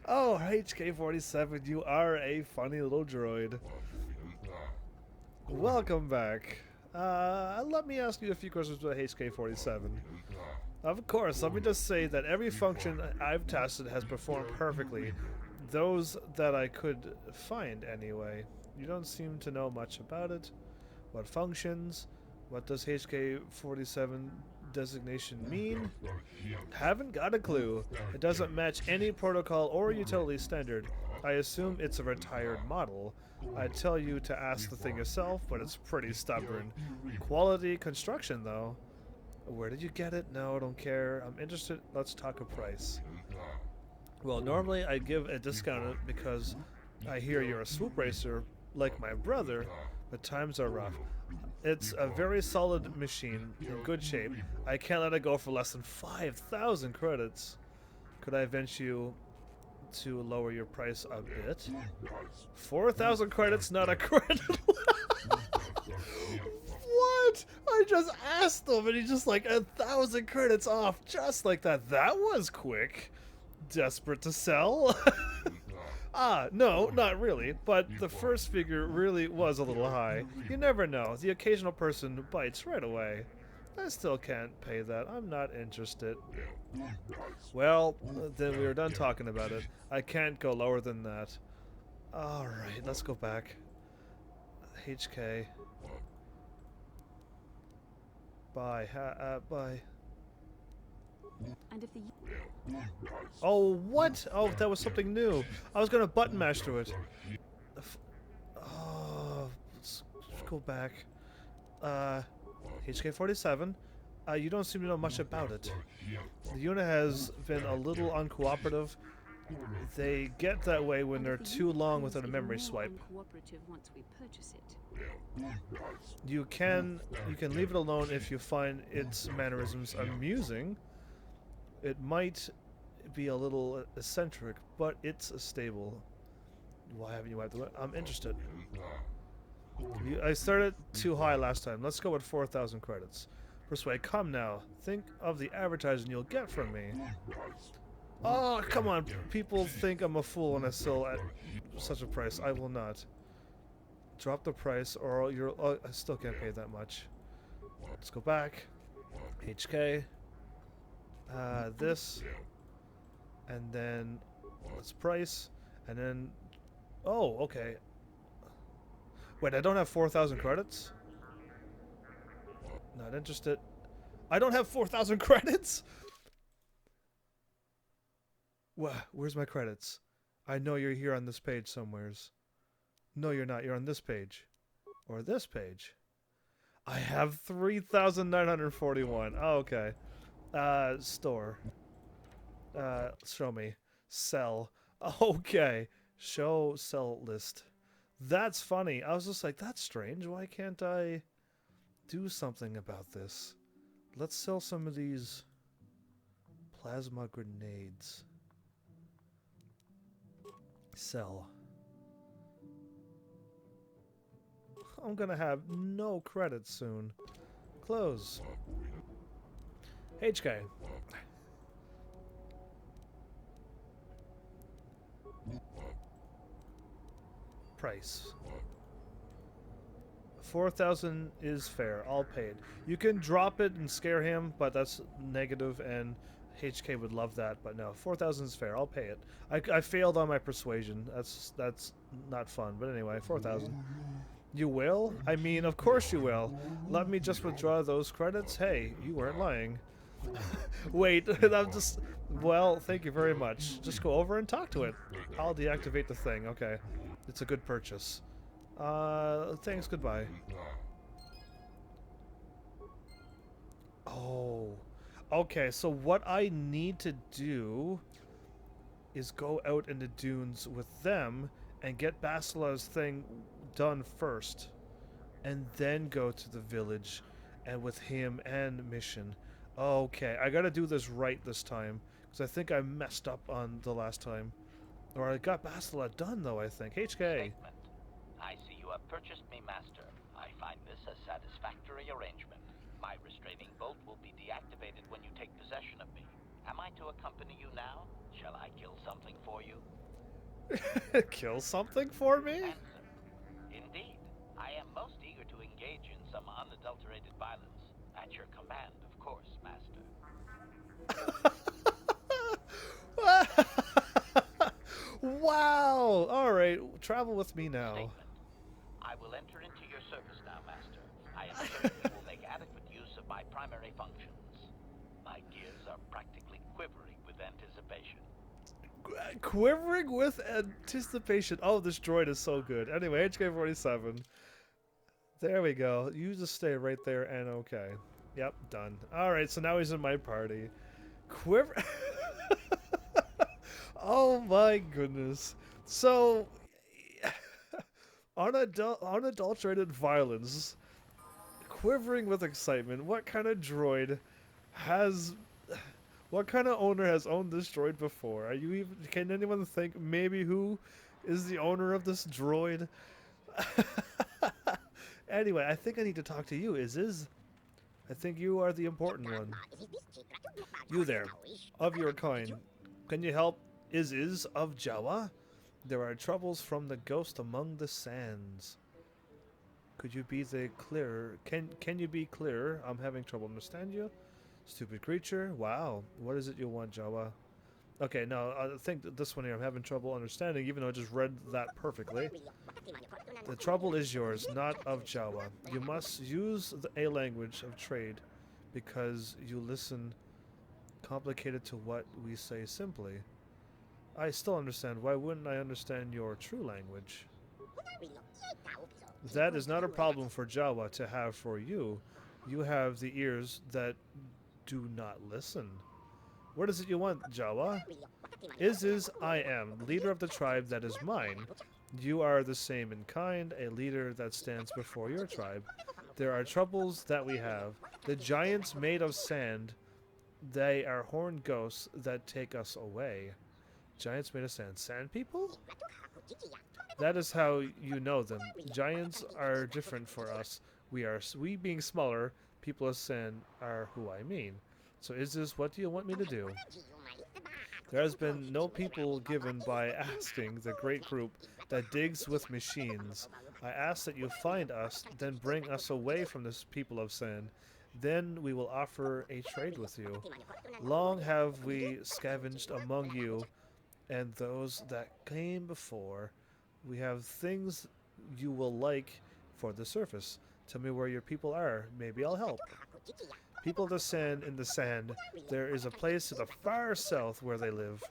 Oh, HK47, you are a funny little droid. Welcome back. Let me ask you a few questions about HK47. Of course, let me just say that every function I've tested has performed perfectly. Those that I could find, anyway. You don't seem to know much about it. What functions? What does HK47 designation mean? Haven't got a clue. It doesn't match any protocol or utility standard. I assume it's a retired model. I'd tell you to ask the thing yourself, but it's pretty stubborn. Quality construction, though. Where did you get it? No, I don't care. I'm interested. Let's talk a price. Well, normally I give a discount because I hear you're a swoop racer like my brother, but times are rough. It's a very solid machine, in good shape. I can't let it go for less than 5,000 credits. Could I venture you to lower your price a bit? 4,000 credits, not a credit. What? I just asked him and he's just like 1,000 credits off just like that. That was quick. Desperate to sell? No, not really, but the first figure really was a little high. You never know. The occasional person bites right away. I still can't pay that. I'm not interested. Well, then we are done talking about it. I can't go lower than that. Alright, let's go back. HK. Bye. Bye. And if the... Oh, what? Oh, that was something new. I was gonna button mash through it. Oh, let's go back. HK47. You don't seem to know much about it. The unit has been a little uncooperative. They get that way when they're too long without a memory swipe. Once we purchase it. You can leave it alone if you find its mannerisms amusing. It might be a little eccentric, but it's stable. Why haven't you wiped the... I'm interested. I started too high last time. Let's go with 4,000 credits. Persuade, come now. Think of the advertising you'll get from me. Oh, come on. People think I'm a fool when I sell at such a price. I will not. Drop the price or you're... Oh, I still can't pay that much. Let's go back. HK. This. And then... Let's price. And then... Oh, okay. Wait, I don't have 4,000 credits? Not interested. I don't have 4,000 credits? Where's my credits? I know you're here on this page somewheres. No, you're not. You're on this page. Or this page. I have 3,941. Oh, okay. Store. Show me. Sell. Okay. Show sell list. That's funny. I was just like, that's strange. Why can't I do something about this? Let's sell some of these plasma grenades. Sell. I'm gonna have no credits soon. Close. HK. Price. 4,000 is fair. I'll pay it. You can drop it and scare him, but that's negative, and HK would love that. But no, 4,000 is fair. I'll pay it. I failed on my persuasion. That's not fun. But anyway, 4,000. You will? I mean, of course you will. Let me just withdraw those credits. Hey, you weren't lying. Wait, I'm just... Well, thank you very much. Just go over and talk to it. I'll deactivate the thing. Okay. It's a good purchase. Thanks, goodbye. Oh. Okay, so what I need to do is go out in the dunes with them and get Basila's thing done first. And then go to the village and with him and mission. Okay, I gotta do this right this time. Because I think I messed up on the last time. Or I got Basila done, though, I think. HK. Statement. I see you have purchased me, Master. I find this a satisfactory arrangement. My restraining bolt will be deactivated when you take possession of me. Am I to accompany you now? Shall I kill something for you? Kill something for me? Answer. Indeed. I am most eager to engage in some unadulterated violence. At your command, of course, Master. Wow! Alright, travel with me now. Statement. I will enter into your service now, Master. I am certain you will make adequate use of my primary functions. My gears are practically quivering with anticipation. Quivering with anticipation. Oh, this droid is so good. Anyway, HK-47. There we go. You just stay right there and okay. Yep, done. Alright, so now he's in my party. Quiver... Oh my goodness. So, unadulterated violence, quivering with excitement. What kind of droid has... What kind of owner has owned this droid before? Are you even... Can anyone think maybe who is the owner of this droid? Anyway, I think I need to talk to you. I think you are the important one. You there, of your kind. Can you help Is of Jawa? There are troubles from the ghost among the sands. Could you be the clearer? Can you be clearer? I'm having trouble understand you. Stupid creature. Wow. What is it you want, Jawa? Okay, no, I think that this one here I'm having trouble understanding, even though I just read that perfectly. The trouble is yours, not of Jawa. You must use a language of trade, because you listen complicated to what we say simply. I still understand. Why wouldn't I understand your true language? That is not a problem for Jawa to have for you. You have the ears that do not listen. What is it you want, Jawa? Is I am, leader of the tribe that is mine. You are the same in kind, a leader that stands before your tribe. There are troubles that we have. The giants made of sand, they are horned ghosts that take us away. Giants made of sand. Sand people? That is how you know them. Giants are different for us. We being smaller, People of Sin are who I mean. So is this what do you want me to do? There has been no people given by asking the great group that digs with machines. I ask that you find us, then bring us away from this people of sin. Then we will offer a trade with you. Long have we scavenged among you and those that came before. We have things you will like for the surface. Tell me where your people are. Maybe I'll help. People of the sand in the sand. There is a place to the far south where they live.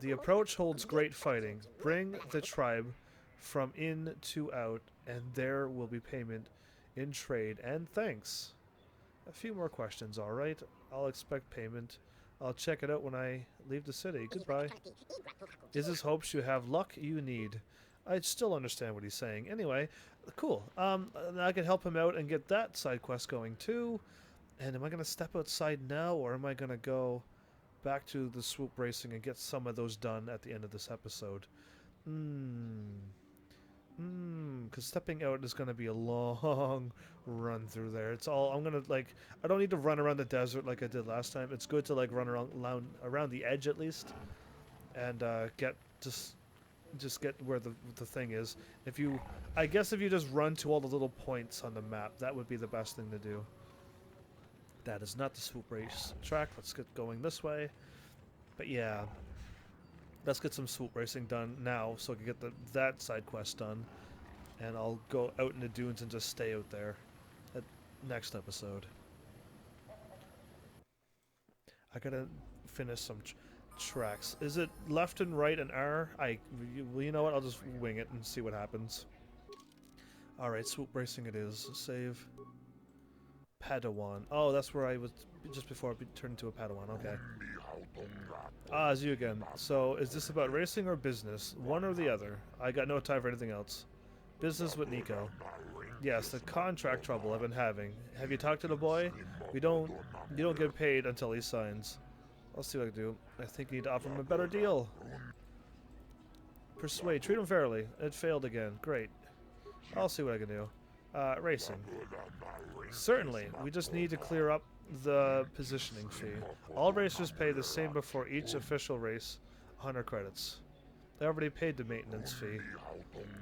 The approach holds great fighting. Bring the tribe from in to out, and there will be payment in trade and thanks. A few more questions, alright? I'll expect payment. I'll check it out when I leave the city. Goodbye. Isis hopes you have luck you need. I still understand what he's saying. Anyway, cool. I can help him out and get that side quest going too. And am I going to step outside now, or am I going to go back to the swoop racing and get some of those done at the end of this episode? Because stepping out is going to be a long run through there. It's all, I'm going to, like, I don't need to run around the desert like I did last time. It's good to, like, run around the edge at least. And get, just get where the thing is. If you, I guess if you just run to all the little points on the map, that would be the best thing to do. That is not the swoop race track. Let's get going this way. But yeah, let's get some swoop racing done now so I can get that side quest done. And I'll go out in the dunes and just stay out there at next episode. I gotta finish some tracks. Is it left and right and R? Well, you know what? I'll just wing it and see what happens. Alright, swoop racing it is. Save. Padawan. Oh, that's where I was just before I turned into a Padawan. Okay. Ah, it's you again. So, is this about racing or business? One or the other. I got no time for anything else. Business with Nico. Yes, the contract trouble I've been having. Have you talked to the boy? You don't get paid until he signs. I'll see what I can do. I think you need to offer him a better deal. Persuade. Treat him fairly. It failed again. Great. I'll see what I can do. Racing. Certainly. We just need to clear up the positioning fee. All racers pay the same before each official race. 100 credits. They already paid the maintenance fee.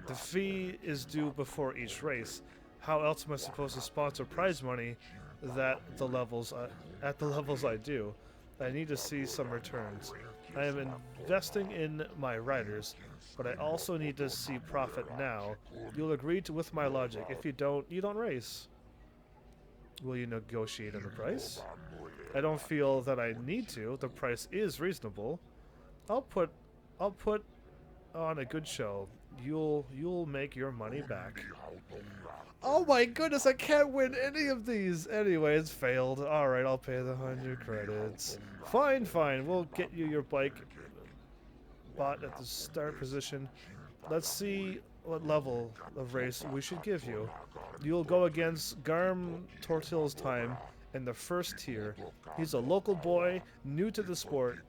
The fee is due before each race. How else am I supposed to sponsor prize money at the levels I do? I need to see some returns. I am investing in my riders, but I also need to see profit now. You'll agree with my logic. If you don't race. Will you negotiate on the price? I don't feel that I need to. The price is reasonable. I'll put on a good show. You'll make your money back. Oh my goodness, I can't win any of these! Anyway, it's failed. Alright, I'll pay the 100 credits. Fine. We'll get you your bike bought at the start position. Let's see what level of race we should give you. You'll go against Garm Tortil's time in the first tier. He's a local boy, new to the sport.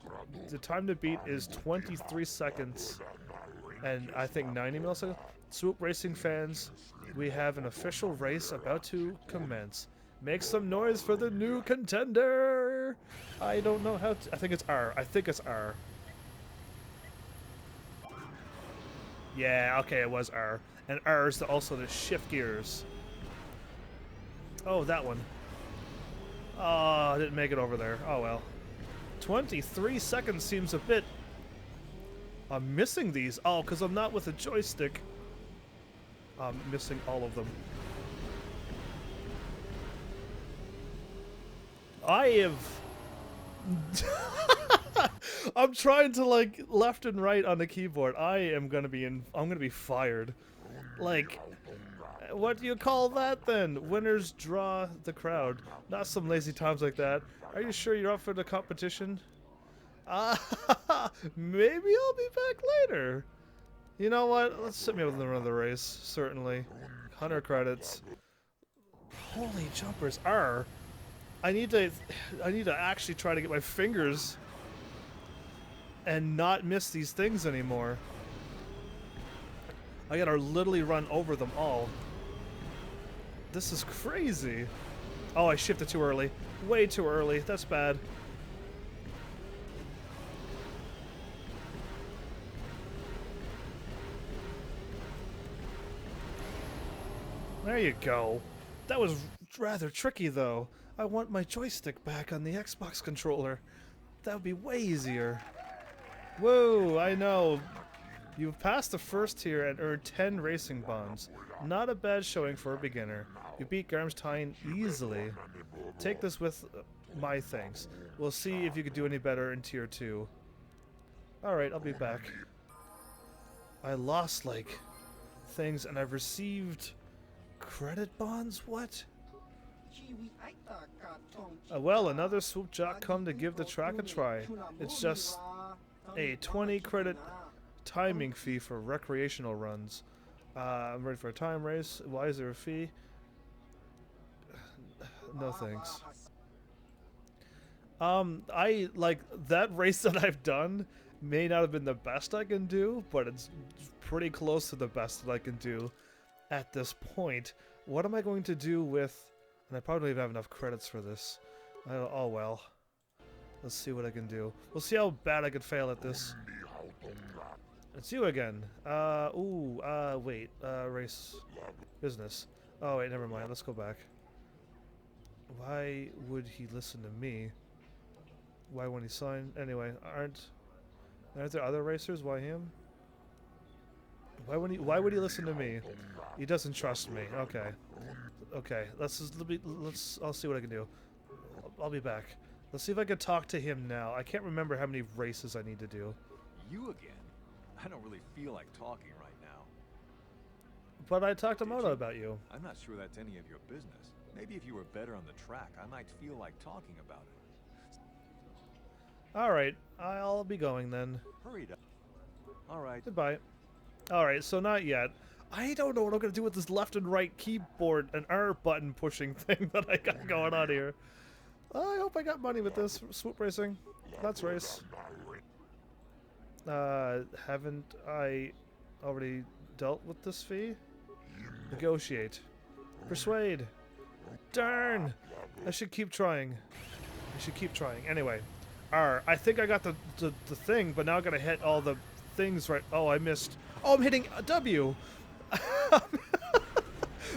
The time to beat is 23 seconds and I think 90 milliseconds. Swoop Racing fans, we have an official race about to commence. Make some noise for the new contender! I don't know how to... I think it's R. Yeah, okay, it was R. And R is also the shift gears. Oh, that one. Oh, I didn't make it over there. Oh, well. 23 seconds seems a bit... I'm missing these. Oh, because I'm not with a joystick. I'm missing all of them. I have... I'm trying to, like, left and right on the keyboard. I'm gonna be fired. Like, what do you call that then? Winners draw the crowd. Not some lazy times like that. Are you sure you're up for the competition? Maybe I'll be back later. You know what? Let's set me up with another race. Certainly. 100 credits. Holy jumpers. R. I need to actually try to get my fingers and not miss these things anymore. I gotta literally run over them all. This is crazy. Oh, I shifted too early. Way too early. That's bad. There you go. That was rather tricky, though. I want my joystick back on the Xbox controller. That would be way easier. Whoa, I know. You've passed the first tier and earned 10 racing bonds. Not a bad showing for a beginner. You beat Garmstein easily. Take this with my thanks. We'll see if you can do any better in tier 2. Alright, I'll be back. I lost, like, things and I've received credit bonds? What? Well, another Swoop Jock come to give the track a try. It's just a 20 credit timing fee for recreational runs. I'm ready for a time race. Why is there a fee? No thanks. I like that race that I've done may not have been the best I can do, but it's pretty close to the best that I can do at this point. What am I going to do with... And I probably don't have enough credits for this. Oh well. Let's see what I can do. We'll see how bad I could fail at this. It's you again. Wait. Race. Business. Oh, wait, never mind. Let's go back. Why would he listen to me? Why wouldn't he sign? Anyway, aren't there other racers? Why him? Why would he listen to me? He doesn't trust me. Okay. Okay. I'll see what I can do. I'll be back. Let's see if I can talk to him now. I can't remember how many races I need to do. You again? I don't really feel like talking right now. But I talked to Moto about you. I'm not sure that's any of your business. Maybe if you were better on the track, I might feel like talking about it. Alright, I'll be going then. Hurry up. Alright. Goodbye. Alright, so not yet. I don't know what I'm going to do with this left and right keyboard and R button pushing thing that I got going on here. I hope I got money with this. Swoop racing. Let's race. Haven't I already dealt with this fee? Negotiate. Persuade. Darn! I should keep trying. Anyway. I think I got the thing, but now I gotta hit all the things right. Oh, I missed. Oh, I'm hitting a W!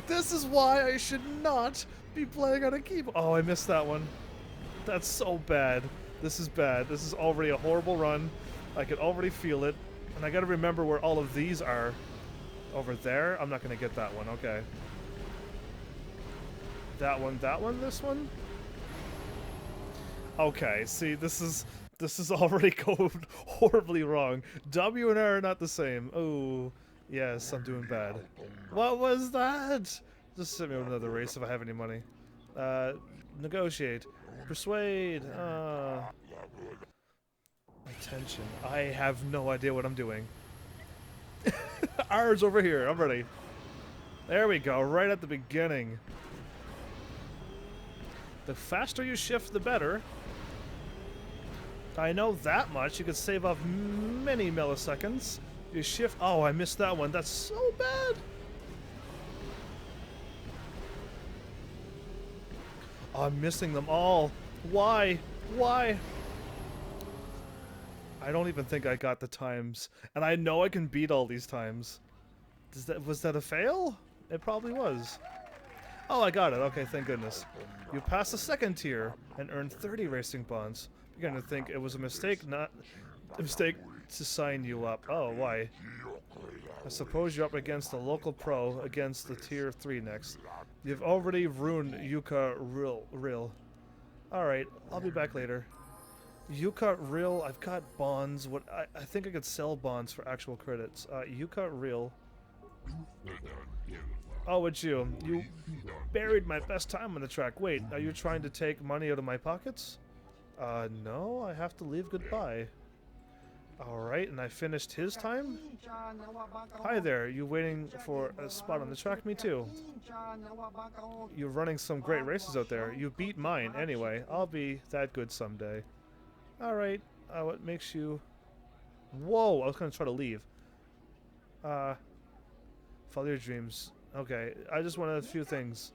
This is why I should not be playing on a keyboard. Oh, I missed that one. That's so bad. This is bad. This is already a horrible run. I can already feel it. And I gotta remember where all of these are. Over there? I'm not gonna get that one. Okay. That one, this one? Okay, see, this is already going horribly wrong. W and R are not the same. Oh, yes, I'm doing bad. What was that? Just send me on another race if I have any money. Negotiate. Persuade. Attention. I have no idea what I'm doing. R's over here. I'm ready. There we go. Right at the beginning. The faster you shift, the better. I know that much. You could save off many milliseconds. You shift. Oh, I missed that one. That's so bad. Oh, I'm missing them all. Why? Why? I don't even think I got the times. And I know I can beat all these times. Was that a fail? It probably was. Oh, I got it. Okay, thank goodness. You passed the second tier and earned 30 racing bonds. You're gonna think it was a mistake, not a mistake to sign you up. Oh, why? I suppose you're up against a local pro against the tier 3 next. You've already ruined Yuka Real. Alright, I'll be back later. Yuka Real, I've got bonds. What I think I could sell bonds for actual credits. Yuka Real. Oh, it's you. You buried my best time on the track. Wait, are you trying to take money out of my pockets? No, I have to leave goodbye. Alright, and I finished his time? Hi there, you waiting for a spot on the track? Me too. You're running some great races out there. You beat mine, anyway. I'll be that good someday. Alright, what makes you... Whoa, I was gonna try to leave. Follow your dreams. Okay, I just wanted a few things.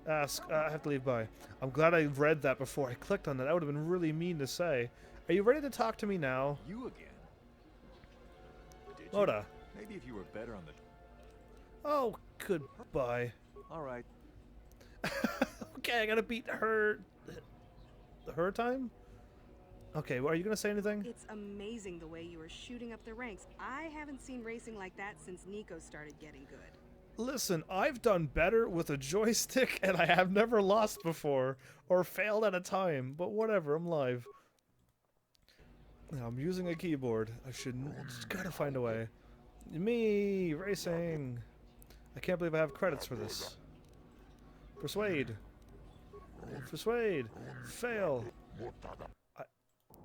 Ask. I have to leave by. I'm glad I read that before I clicked on that. That would have been really mean to say. Are you ready to talk to me now? You again? Did you? Oda. Maybe if you were better on the... Oh, goodbye. All right. Okay, I gotta beat her... Her time? Okay, well, are you gonna say anything? It's amazing the way you are shooting up the ranks. I haven't seen racing like that since Nico started getting good. Listen, I've done better with a joystick, and I have never lost before, or failed at a time, but whatever, I'm live. I'm using a keyboard. I just gotta find a way. Me, racing. I can't believe I have credits for this. Persuade. Persuade. Fail.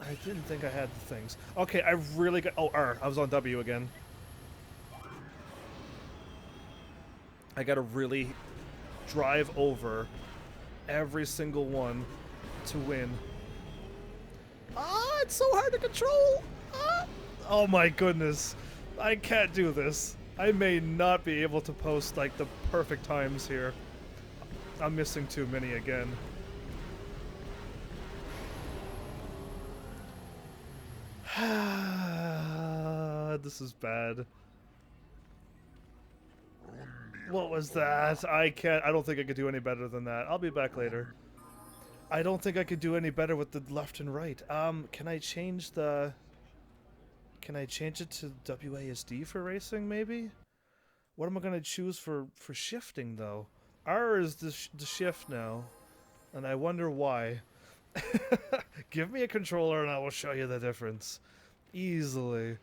I didn't think I had the things. Okay, I really got... Oh, R. I was on W again. I gotta really drive over every single one to win. Ah, it's so hard to control! Ah! Oh my goodness. I can't do this. I may not be able to post, like, the perfect times here. I'm missing too many again. This is bad. What was that? I don't think I could do any better than that. I'll be back later. I don't think I could do any better with the left and right. Can I change the... Can I change it to WASD for racing, maybe? What am I going to choose for shifting, though? R is the shift now, and I wonder why. Give me a controller and I will show you the difference. Easily.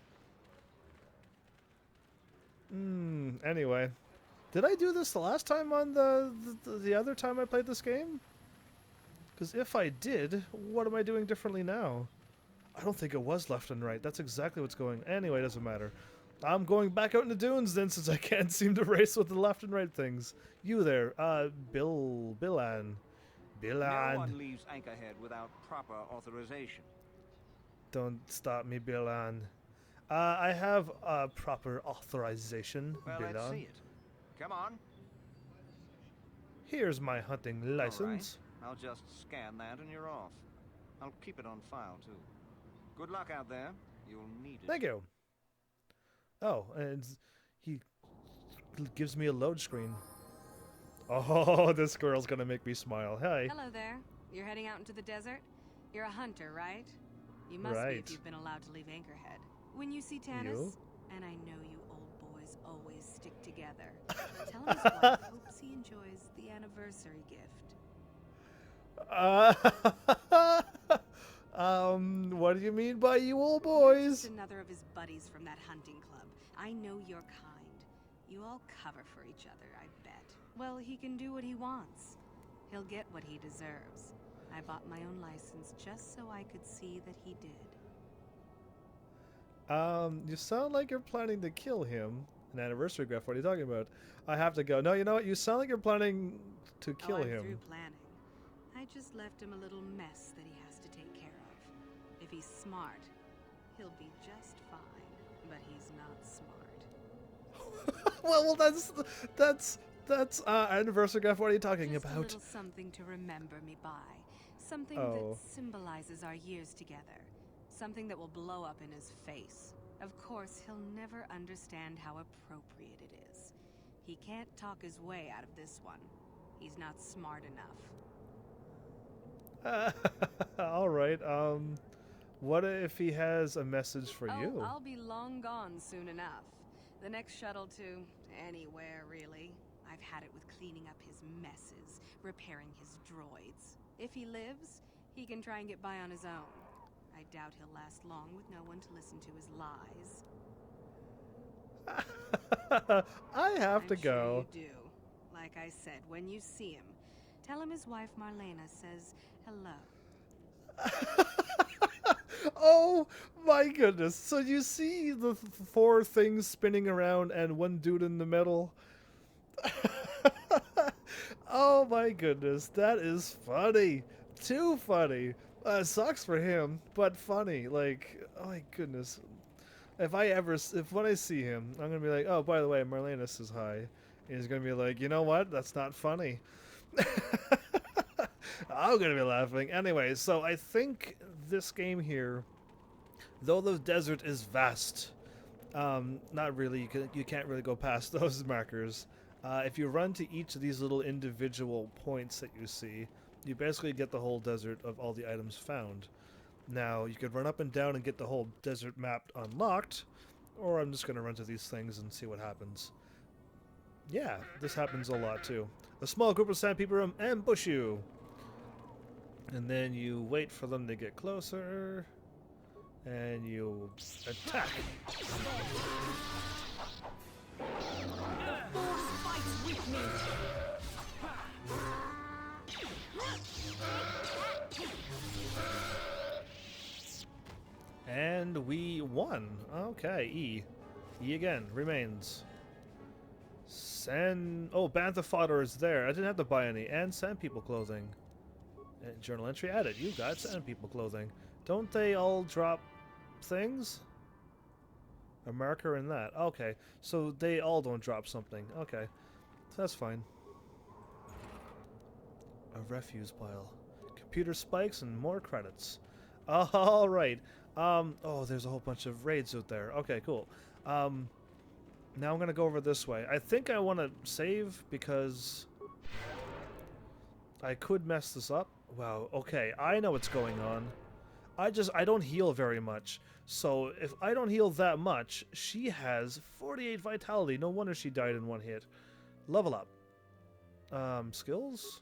Anyway. Did I do this the last time on the other time I played this game? Because if I did, what am I doing differently now? I don't think it was left and right. That's exactly what's going... Anyway, it doesn't matter. I'm going back out in the dunes then, since I can't seem to race with the left and right things. You there, Billan. No one leaves Anchorhead without proper authorization. Don't stop me, Billan. I have proper authorization, Well, Billan. let's see it. Come on. Here's my hunting license. All right. I'll just scan that and you're off. I'll keep it on file, too. Good luck out there. You'll need it. Thank you. Oh, and he gives me a load screen. Oh, this girl's gonna make me smile. Hi. Hello there. You're heading out into the desert? You're a hunter, right? You must be if you've been allowed to leave Anchorhead. When you see Tanis, and I know you old boys always stick together, tell him his wife hopes he enjoys the anniversary gift. What do you mean by you old boys? You're just another of his buddies from that hunting club. I know your kind. You all cover for each other, I bet. Well, he can do what he wants. He'll get what he deserves. I bought my own license just so I could see that he did. You sound like you're planning to kill him. An anniversary gift, what are you talking about? I have to go. No, you know what? You sound like you're planning to kill I'm him. through planning. I just left him a little mess that he has to take care of. If he's smart, he'll be just fine. But he's not smart. well, that's anniversary gift. What are you talking just about? A little something to remember me by. Something that symbolizes our years together. Something that will blow up in his face. Of course, he'll never understand how appropriate it is. He can't talk his way out of this one. He's not smart enough. All right. What if he has a message for you? I'll be long gone soon enough. The next shuttle to anywhere, really. I've had it with cleaning up his messes, repairing his droids. If he lives, he can try and get by on his own. I doubt he'll last long with no one to listen to his lies. I have to I'm go. Sure you do. Like I said, when you see him, tell him his wife Marlena says hello. Oh my goodness. So you see the four things spinning around and one dude in the middle? Oh my goodness. That is funny. Too funny. Sucks for him, but funny. Like, oh my goodness. If when I see him, I'm gonna be like, oh, by the way, Marlena says hi. And he's gonna be like, you know what? That's not funny. I'm gonna be laughing. Anyway, so I think this game here, though the desert is vast, not really. You can't really go past those markers. If you run to each of these little individual points that you see, you basically get the whole desert of all the items found. Now, you could run up and down and get the whole desert map unlocked, or I'm just going to run to these things and see what happens. Yeah, this happens a lot too. A small group of sandpeople ambush you, and then you wait for them to get closer, and you attack. The force fights with me. And we won. Okay, E. E again. Remains. Oh, Bantha fodder is there. I didn't have to buy any. And sand people clothing. And journal entry added. You got sand people clothing. Don't they all drop things? A marker in that. Okay. So they all don't drop something. Okay. So that's fine. A refuse pile. Computer spikes and more credits. Alright. Oh, there's a whole bunch of raids out there. Okay, cool. Now I'm going to go over this way. I think I want to save because I could mess this up. Wow, okay, I know what's going on. I don't heal very much. So if I don't heal that much, she has 48 vitality. No wonder she died in one hit. Level up. Skills?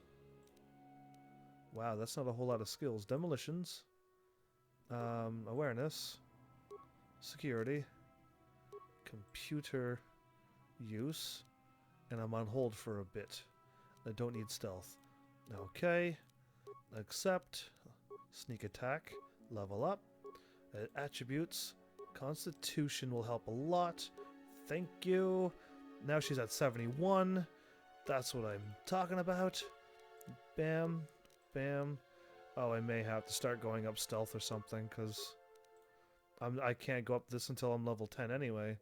Wow, that's not a whole lot of skills. Demolitions. Awareness. Security. Computer use. And I'm on hold for a bit. I don't need stealth. Okay. Accept. Sneak attack. Level up. Attributes. Constitution will help a lot. Thank you. Now she's at 71. That's what I'm talking about. Bam. Bam. Oh, I may have to start going up stealth or something, because I can't go up this until I'm level 10 anyway.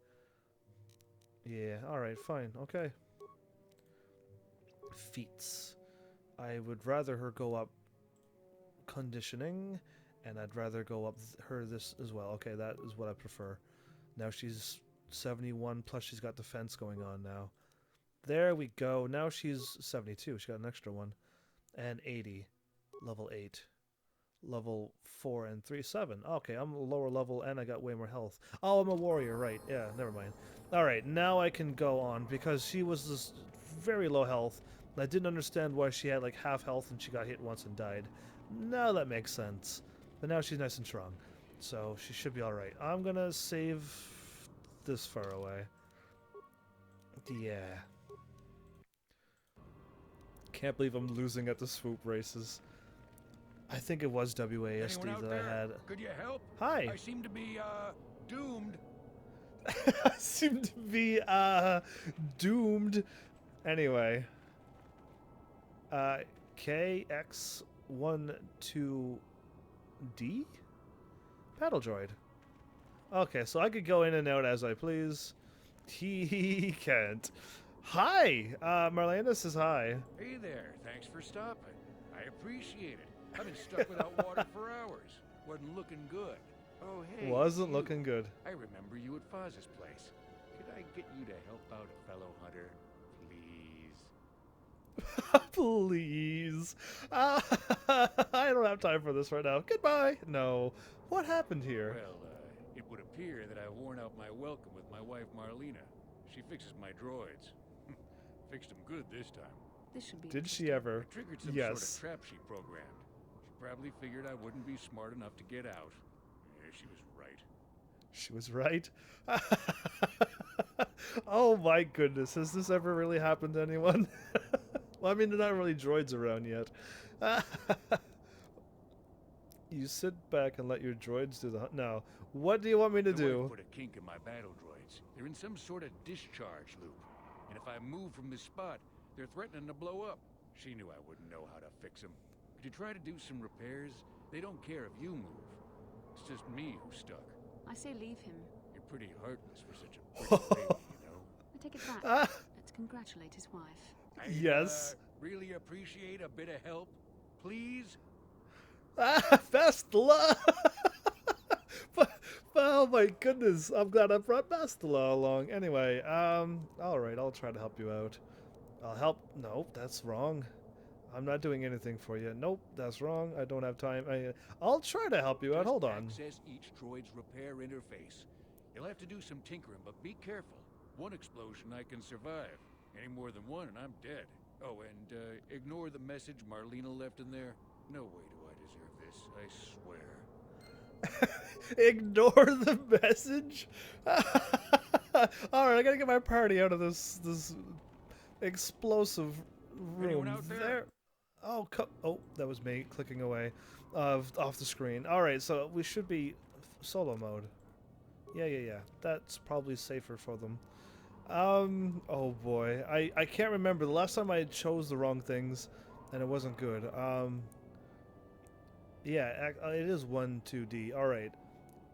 Yeah, alright, fine, okay. Feats. I would rather her go up conditioning, and I'd rather go up her this as well. Okay, that is what I prefer. Now she's 71, plus she's got defense going on now. There we go. Now she's 72. She got an extra one. And 80. Level 8. Level 4 and 3, 7. Okay, I'm a lower level and I got way more health. Oh, I'm a warrior, right. Yeah, never mind. Alright, now I can go on because she was this very low health. I didn't understand why she had like half health and she got hit once and died. Now that makes sense. But now she's nice and strong. So she should be alright. I'm gonna save this far away. Yeah. Can't believe I'm losing at the swoop races. I think it was WASD that I had. Could you help? Hi. I seem to be, doomed. I seem to be, doomed. Anyway. KX12D? Paddle droid. Okay, so I could go in and out as I please. He can't. Hi! Marlena says hi. Hey there, thanks for stopping. I appreciate it. I've been stuck without water for hours. Wasn't looking good. Oh, hey. Wasn't looking good. I remember you at Foz's place. Could I get you to help out a fellow hunter, please? Please. I don't have time for this right now. Goodbye. No. What happened here? Well, it would appear that I've worn out my welcome with my wife, Marlena. She fixes my droids. Fixed them good this time. This should be. Did she ever? I triggered some sort of trap she programmed. She probably figured I wouldn't be smart enough to get out. Yeah, she was right. She was right? Oh my goodness, has this ever really happened to anyone? Well, I mean, there are not really droids around yet. You sit back and let your droids do the hunt. No. What do you want me to do? Wife put a kink in my battle droids. They're in some sort of discharge loop. And if I move from this spot, they're threatening to blow up. She knew I wouldn't know how to fix them. Could you try to do some repairs? They don't care if you move. It's just me who's stuck. I say leave him. You're pretty heartless for such a pretty lady, you know. I take it back. Let's congratulate his wife. Yes. Really appreciate a bit of help, please. Ah, Bastila! Oh my goodness, I'm glad I brought Bastila along. Anyway, alright, I'll try to help you out. I'll help. Nope, that's wrong. I'm not doing anything for you. Nope, that's wrong. I don't have time. I'll try to help you out. Hold on. Access each droid's repair interface. You'll have to do some tinkering, but be careful. One explosion I can survive. Any more than one and I'm dead. Oh, and ignore the message Marlena left in there. No way do I deserve this, I swear. Ignore the message? Alright, I gotta get my party out of this explosive room. Anyone out there? Oh, that was me clicking away off the screen. Alright, so we should be solo mode. Yeah. That's probably safer for them. Oh boy. I can't remember. The last time I chose the wrong things and it wasn't good. Yeah, it is 1, 2D. Alright.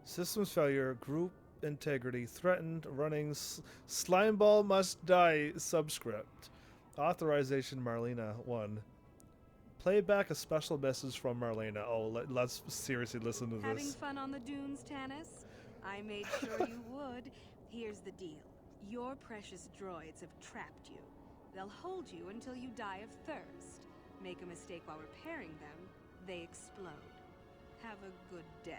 Systems failure, group integrity, threatened, running, slimeball must die, subscript. Authorization Marlena 1. Play back a special message from Marlena. Oh, let's seriously listen to Having this. fun on the dunes, Tanis? I made sure you would. Here's the deal. Your precious droids have trapped you. They'll hold you until you die of thirst. Make a mistake while repairing them, they explode. Have a good death.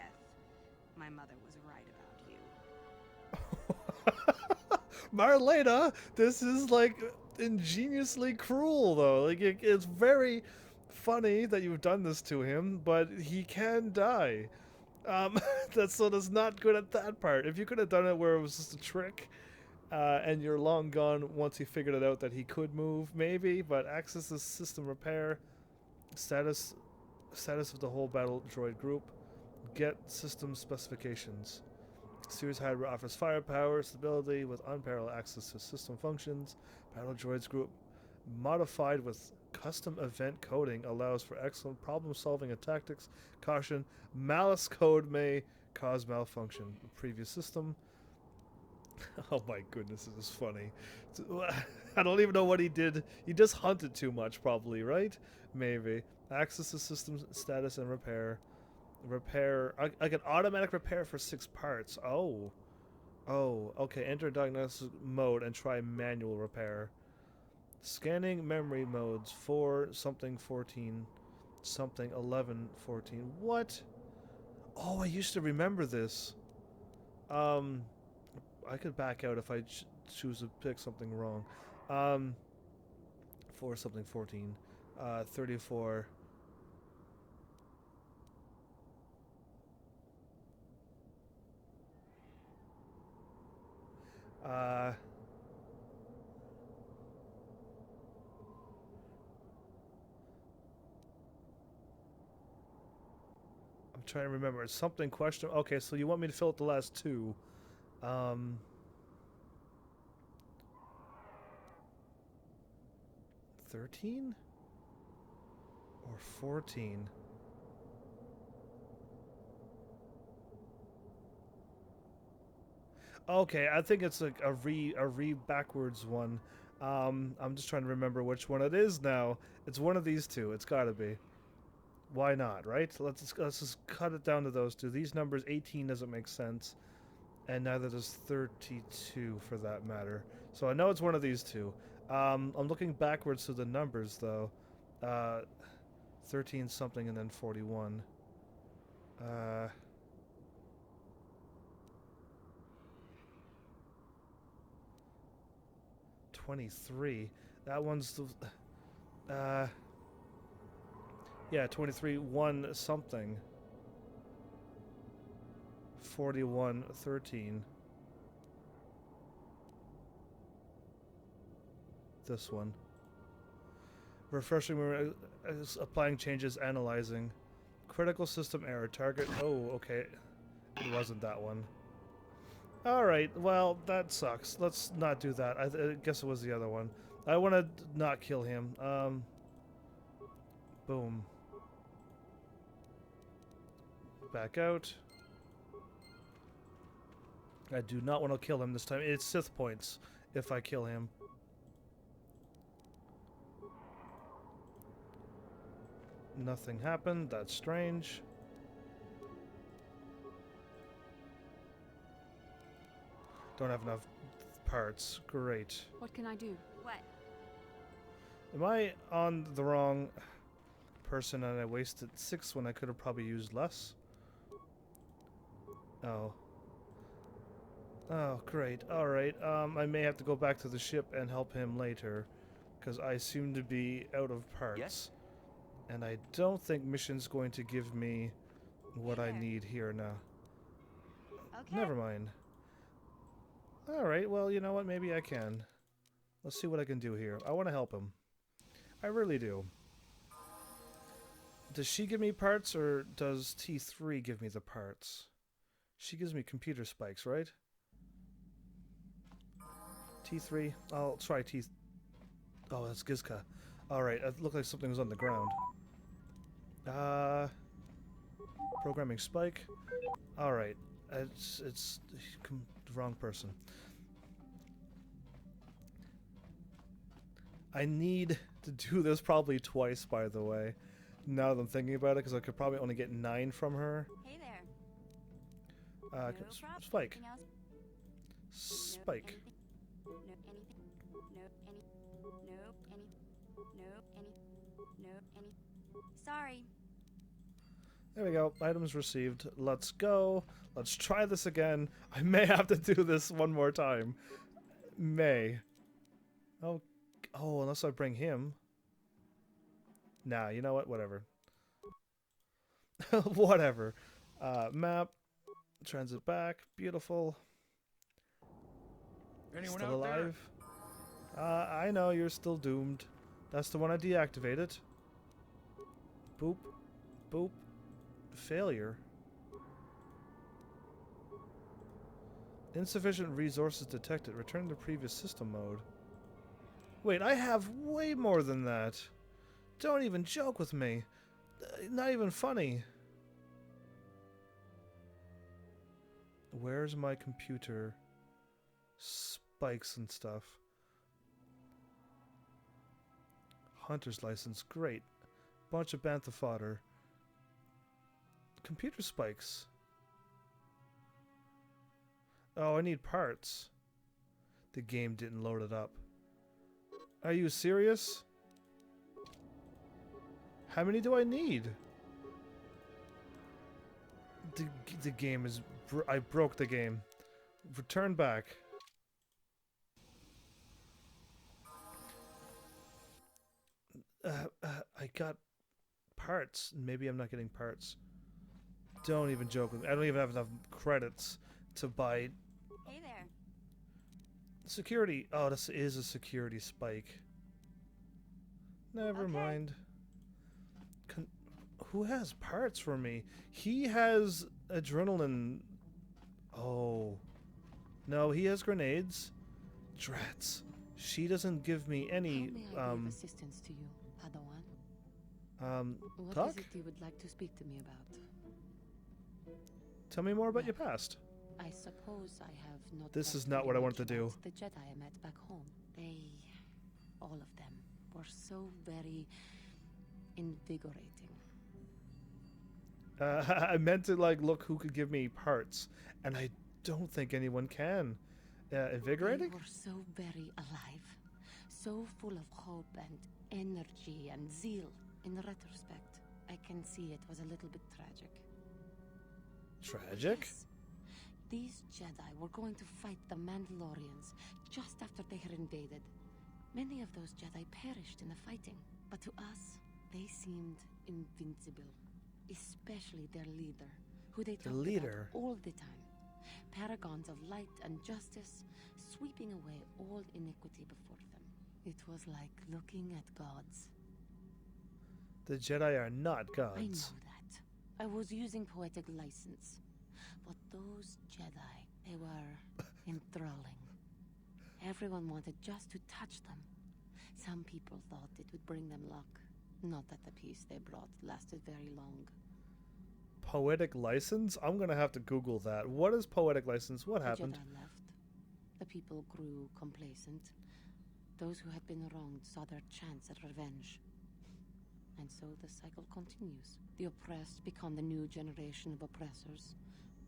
My mother was right about you. Marlena, this is like ingeniously cruel though. Like it's very funny that you've done this to him, but he can die. That's not good at that part. If you could have done it where it was just a trick, and you're long gone once he figured it out that he could move, maybe. But access the system repair, status of the whole battle droid group, get system specifications. Series Hybrid offers firepower, stability with unparalleled access to system functions. Battle droids group modified with custom event coding allows for excellent problem solving and tactics. Caution, malice code may cause malfunction. Previous system. Oh my goodness, this is funny. I don't even know what he did. He just hunted too much probably, right? Maybe. Access to system status and repair. I can automatic repair for 6 parts. Oh, okay. Enter diagnosis mode and try manual repair. Scanning memory modes 4 something 14 something 11 14. What? Oh, I used to remember this. I could back out if I choose to pick something wrong. 4 something 14 34. I'm trying to remember. It's something question. Okay, so you want me to fill out the last 2. 13 or 14? Okay, I think it's like a re backwards one. I'm just trying to remember which one it is now. It's one of these 2. It's got to be. Why not, right? Let's just cut it down to those 2. These numbers, 18 doesn't make sense, and neither does 32 for that matter. So I know it's one of these 2. I'm looking backwards to the numbers though. 13 something and then 41. 23. That one's the yeah, 23 1 something. 41 13. This one. Refreshing, applying changes, analyzing. Critical system error. Target. Oh, okay. It wasn't that one. Alright, well, that sucks. Let's not do that. I guess it was the other one. I want to not kill him. Boom. Back out. I do not want to kill him this time. It's Sith points if I kill him. Nothing happened. That's strange. Don't have enough parts. Great. What can I do? What? Am I on the wrong person and I wasted 6 when I could have probably used less? Oh. Oh, great. Alright, I may have to go back to the ship and help him later, because I seem to be out of parts. Yes? And I don't think mission's going to give me what I need here now. Okay. Never mind. Alright, well, you know what? Maybe I can. Let's see what I can do here. I want to help him. I really do. Does she give me parts, or does T3 give me the parts? She gives me computer spikes, right? T3. I'll try T... Oh, that's Gizka. Alright, it looked like something was on the ground. Programming spike. Alright. It's the wrong person. I need to do this probably twice, by the way. Now that I'm thinking about it, because I could probably only get 9 from her. Hey there. No Spike. Spike. Sorry. There we go. Items received. Let's go. Let's try this again. I may have to do this one more time. May. Oh, unless I bring him. Nah, you know what? Whatever. Whatever. Map. Transit back. Beautiful. Anyone Still out alive? I know you're still doomed. That's the one I deactivated. Boop. Boop. Failure. Insufficient resources detected. Return to previous system mode. Wait, I have way more than that. Don't even joke with me. Not even funny. Where's my computer? Spikes and stuff. Hunter's license. Great. Bunch of bantha fodder. Computer spikes. Oh, I need parts. The game didn't load it up. Are you serious? How many do I need? The game is... I broke the game. Return back. I got parts. Maybe I'm not getting parts. Don't even joke with me. I don't even have enough credits to buy... Hey there. Security. Oh, this is a security spike. Never mind. Who has parts for me? He has adrenaline. Oh. No, he has grenades. Drats. She doesn't give me any, How may I be of assistance to you, Padawan? What talk? is it you would like to speak to me about? Tell me more about your past. I suppose I have not... This is not what I wanted to do. The Jedi I met back home. They... all of them were so very invigorating. I meant to, like, look who could give me parts. And I don't think anyone can. Invigorating? They were so very alive. So full of hope and energy and zeal. In retrospect, I can see it was a little bit tragic. Tragic? Yes. These Jedi were going to fight the Mandalorians just after they had invaded. Many of those Jedi perished in the fighting, but to us, they seemed invincible. Especially their leader, who they talked about all the time. Paragons of light and justice, sweeping away all iniquity before them. It was like looking at gods. The Jedi are not gods. I know that. I was using poetic license. But those Jedi, they were enthralling. Everyone wanted just to touch them. Some people thought it would bring them luck. Not that the peace they brought lasted very long. Poetic license? I'm gonna have to Google that. What is poetic license? What happened? The Jedi left. The people grew complacent. Those who had been wronged saw their chance at revenge. And so the cycle continues. The oppressed become the new generation of oppressors.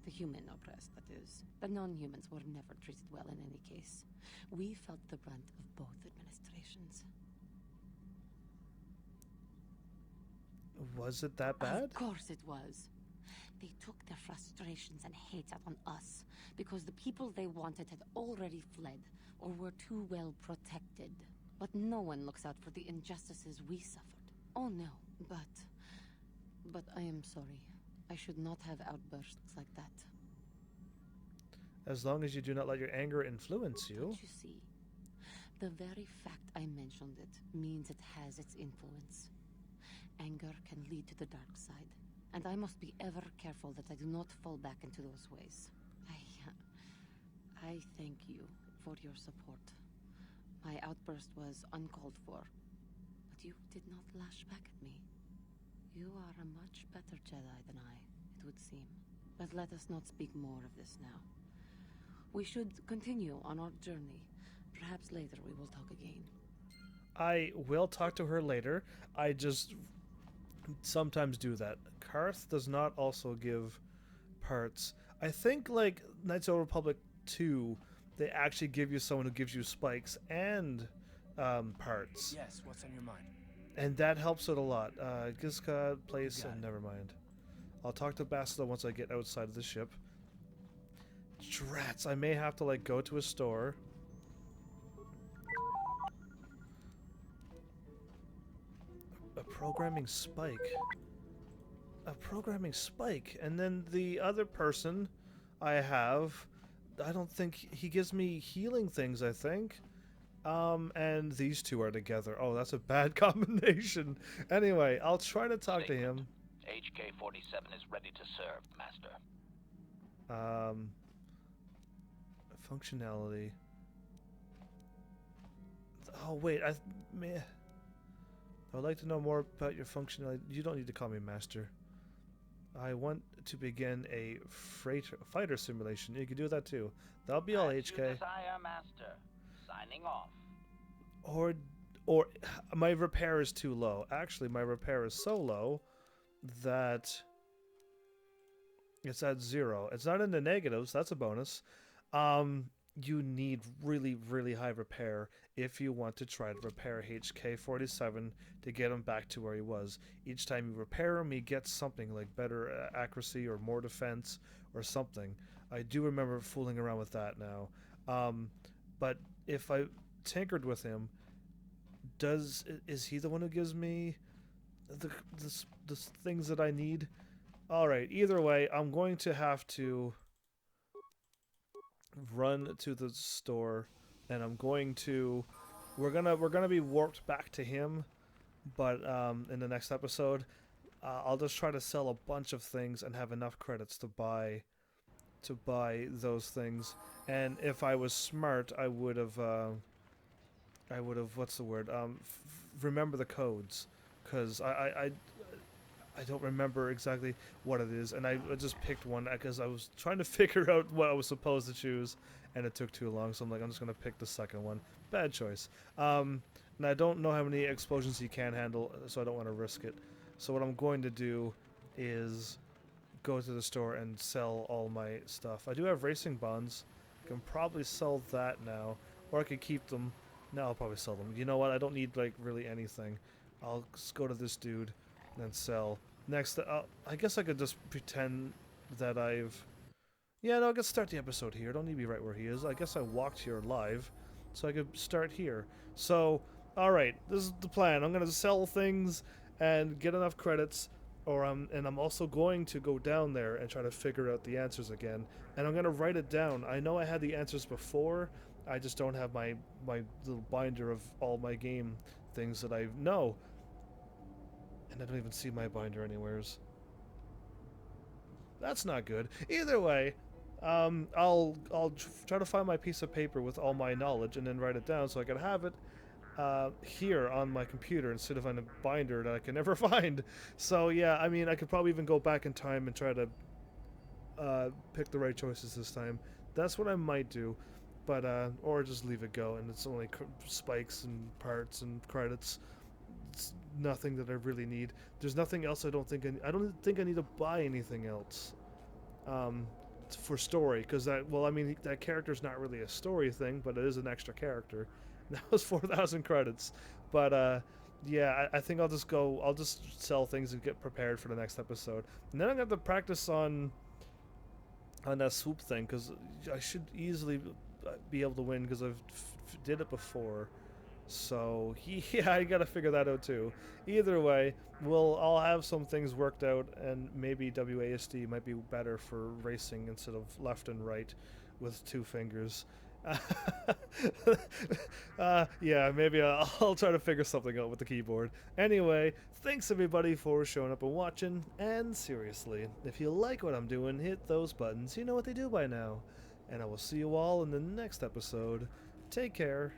The human oppressed, that is. The non-humans were never treated well in any case. We felt the brunt of both administrations. Was it that bad? Of course it was. They took their frustrations and hate out on us because the people they wanted had already fled or were too well protected. But no one looks out for the injustices we suffered. Oh no, but I am sorry. I should not have outbursts like that. As long as you do not let your anger influence you. Don't you see? The very fact I mentioned it means it has its influence. Anger can lead to the dark side, and I must be ever careful that I do not fall back into those ways. I thank you for your support. My outburst was uncalled for, but you did not lash back at me. You are a much better Jedi than I, it would seem. But let us not speak more of this now. We should continue on our journey. Perhaps later we will talk again. I will talk to her later. I just sometimes do that. Karth does not also give parts. I think, like, Knights of the Republic 2, they actually give you someone who gives you spikes and parts. Yes, what's on your mind? And that helps it a lot. Gizka place, and never mind. I'll talk to Bastila once I get outside of the ship. Drats, I may have to, like, go to a store. A programming spike. A programming spike. And then the other person I have, I don't think he gives me healing things, I think. And these two are together. Oh, that's a bad combination. Anyway, I'll try to talk to him. HK-47 is ready to serve, Master. Functionality. Oh, wait, I would like to know more about your functionality. You don't need to call me Master. I want to begin a fighter simulation. You can do that too. That'll be all, HK. As you desire, Master. Signing off. Or my repair is too low. Actually, my repair is so low that it's at 0. It's not in the negatives. That's a bonus. You need really, really high repair if you want to try to repair HK-47 to get him back to where he was. Each time you repair him, he gets something like better accuracy or more defense or something. I do remember fooling around with that now. But if I tinkered with him, is he the one who gives me the things that I need? All right. Either way, I'm going to have to run to the store, and I'm going to. We're gonna be warped back to him, but in the next episode, I'll just try to sell a bunch of things and have enough credits to buy those things. And if I was smart, I would have. What's the word? Remember the codes, because I don't remember exactly what it is, and I just picked one because I was trying to figure out what I was supposed to choose, and it took too long, so I'm like, I'm just going to pick the second one. Bad choice. And I don't know how many explosions he can handle, so I don't want to risk it. So what I'm going to do is go to the store and sell all my stuff. I do have racing bonds. I can probably sell that now, or I could keep them. No, I'll probably sell them. You know what? I don't need, like, really anything. I'll just go to this dude and then sell. Next, I guess I could just pretend that I've... Yeah, no, I could start the episode here. Don't need to be right where he is. I guess I walked here live, so I could start here. So, alright, this is the plan. I'm going to sell things and get enough credits, and I'm also going to go down there and try to figure out the answers again. And I'm going to write it down. I know I had the answers before. I just don't have my little binder of all my game things that I know. And I don't even see my binder anywheres. That's not good. Either way, I'll try to find my piece of paper with all my knowledge and then write it down so I can have it here on my computer instead of on a binder that I can never find. So yeah, I mean, I could probably even go back in time and try to pick the right choices this time. That's what I might do. But, or just leave it go, and it's only spikes and parts and credits. It's nothing that I really need. There's nothing else I don't think I don't think I need to buy anything else for story, because that character's not really a story thing, but it is an extra character. That was 4,000 credits, but yeah, I think I'll just sell things and get prepared for the next episode, and then I'm gonna have to practice on that swoop thing, because I should easily be able to win, because I've did it before. So yeah, I gotta figure that out too. Either way, I'll have some things worked out, and maybe WASD might be better for racing instead of left and right with 2 fingers. Yeah, maybe I'll try to figure something out with the keyboard. Anyway, thanks everybody for showing up and watching, and seriously, if you like what I'm doing, hit those buttons. You know what they do by now. And I will see you all in the next episode. Take care.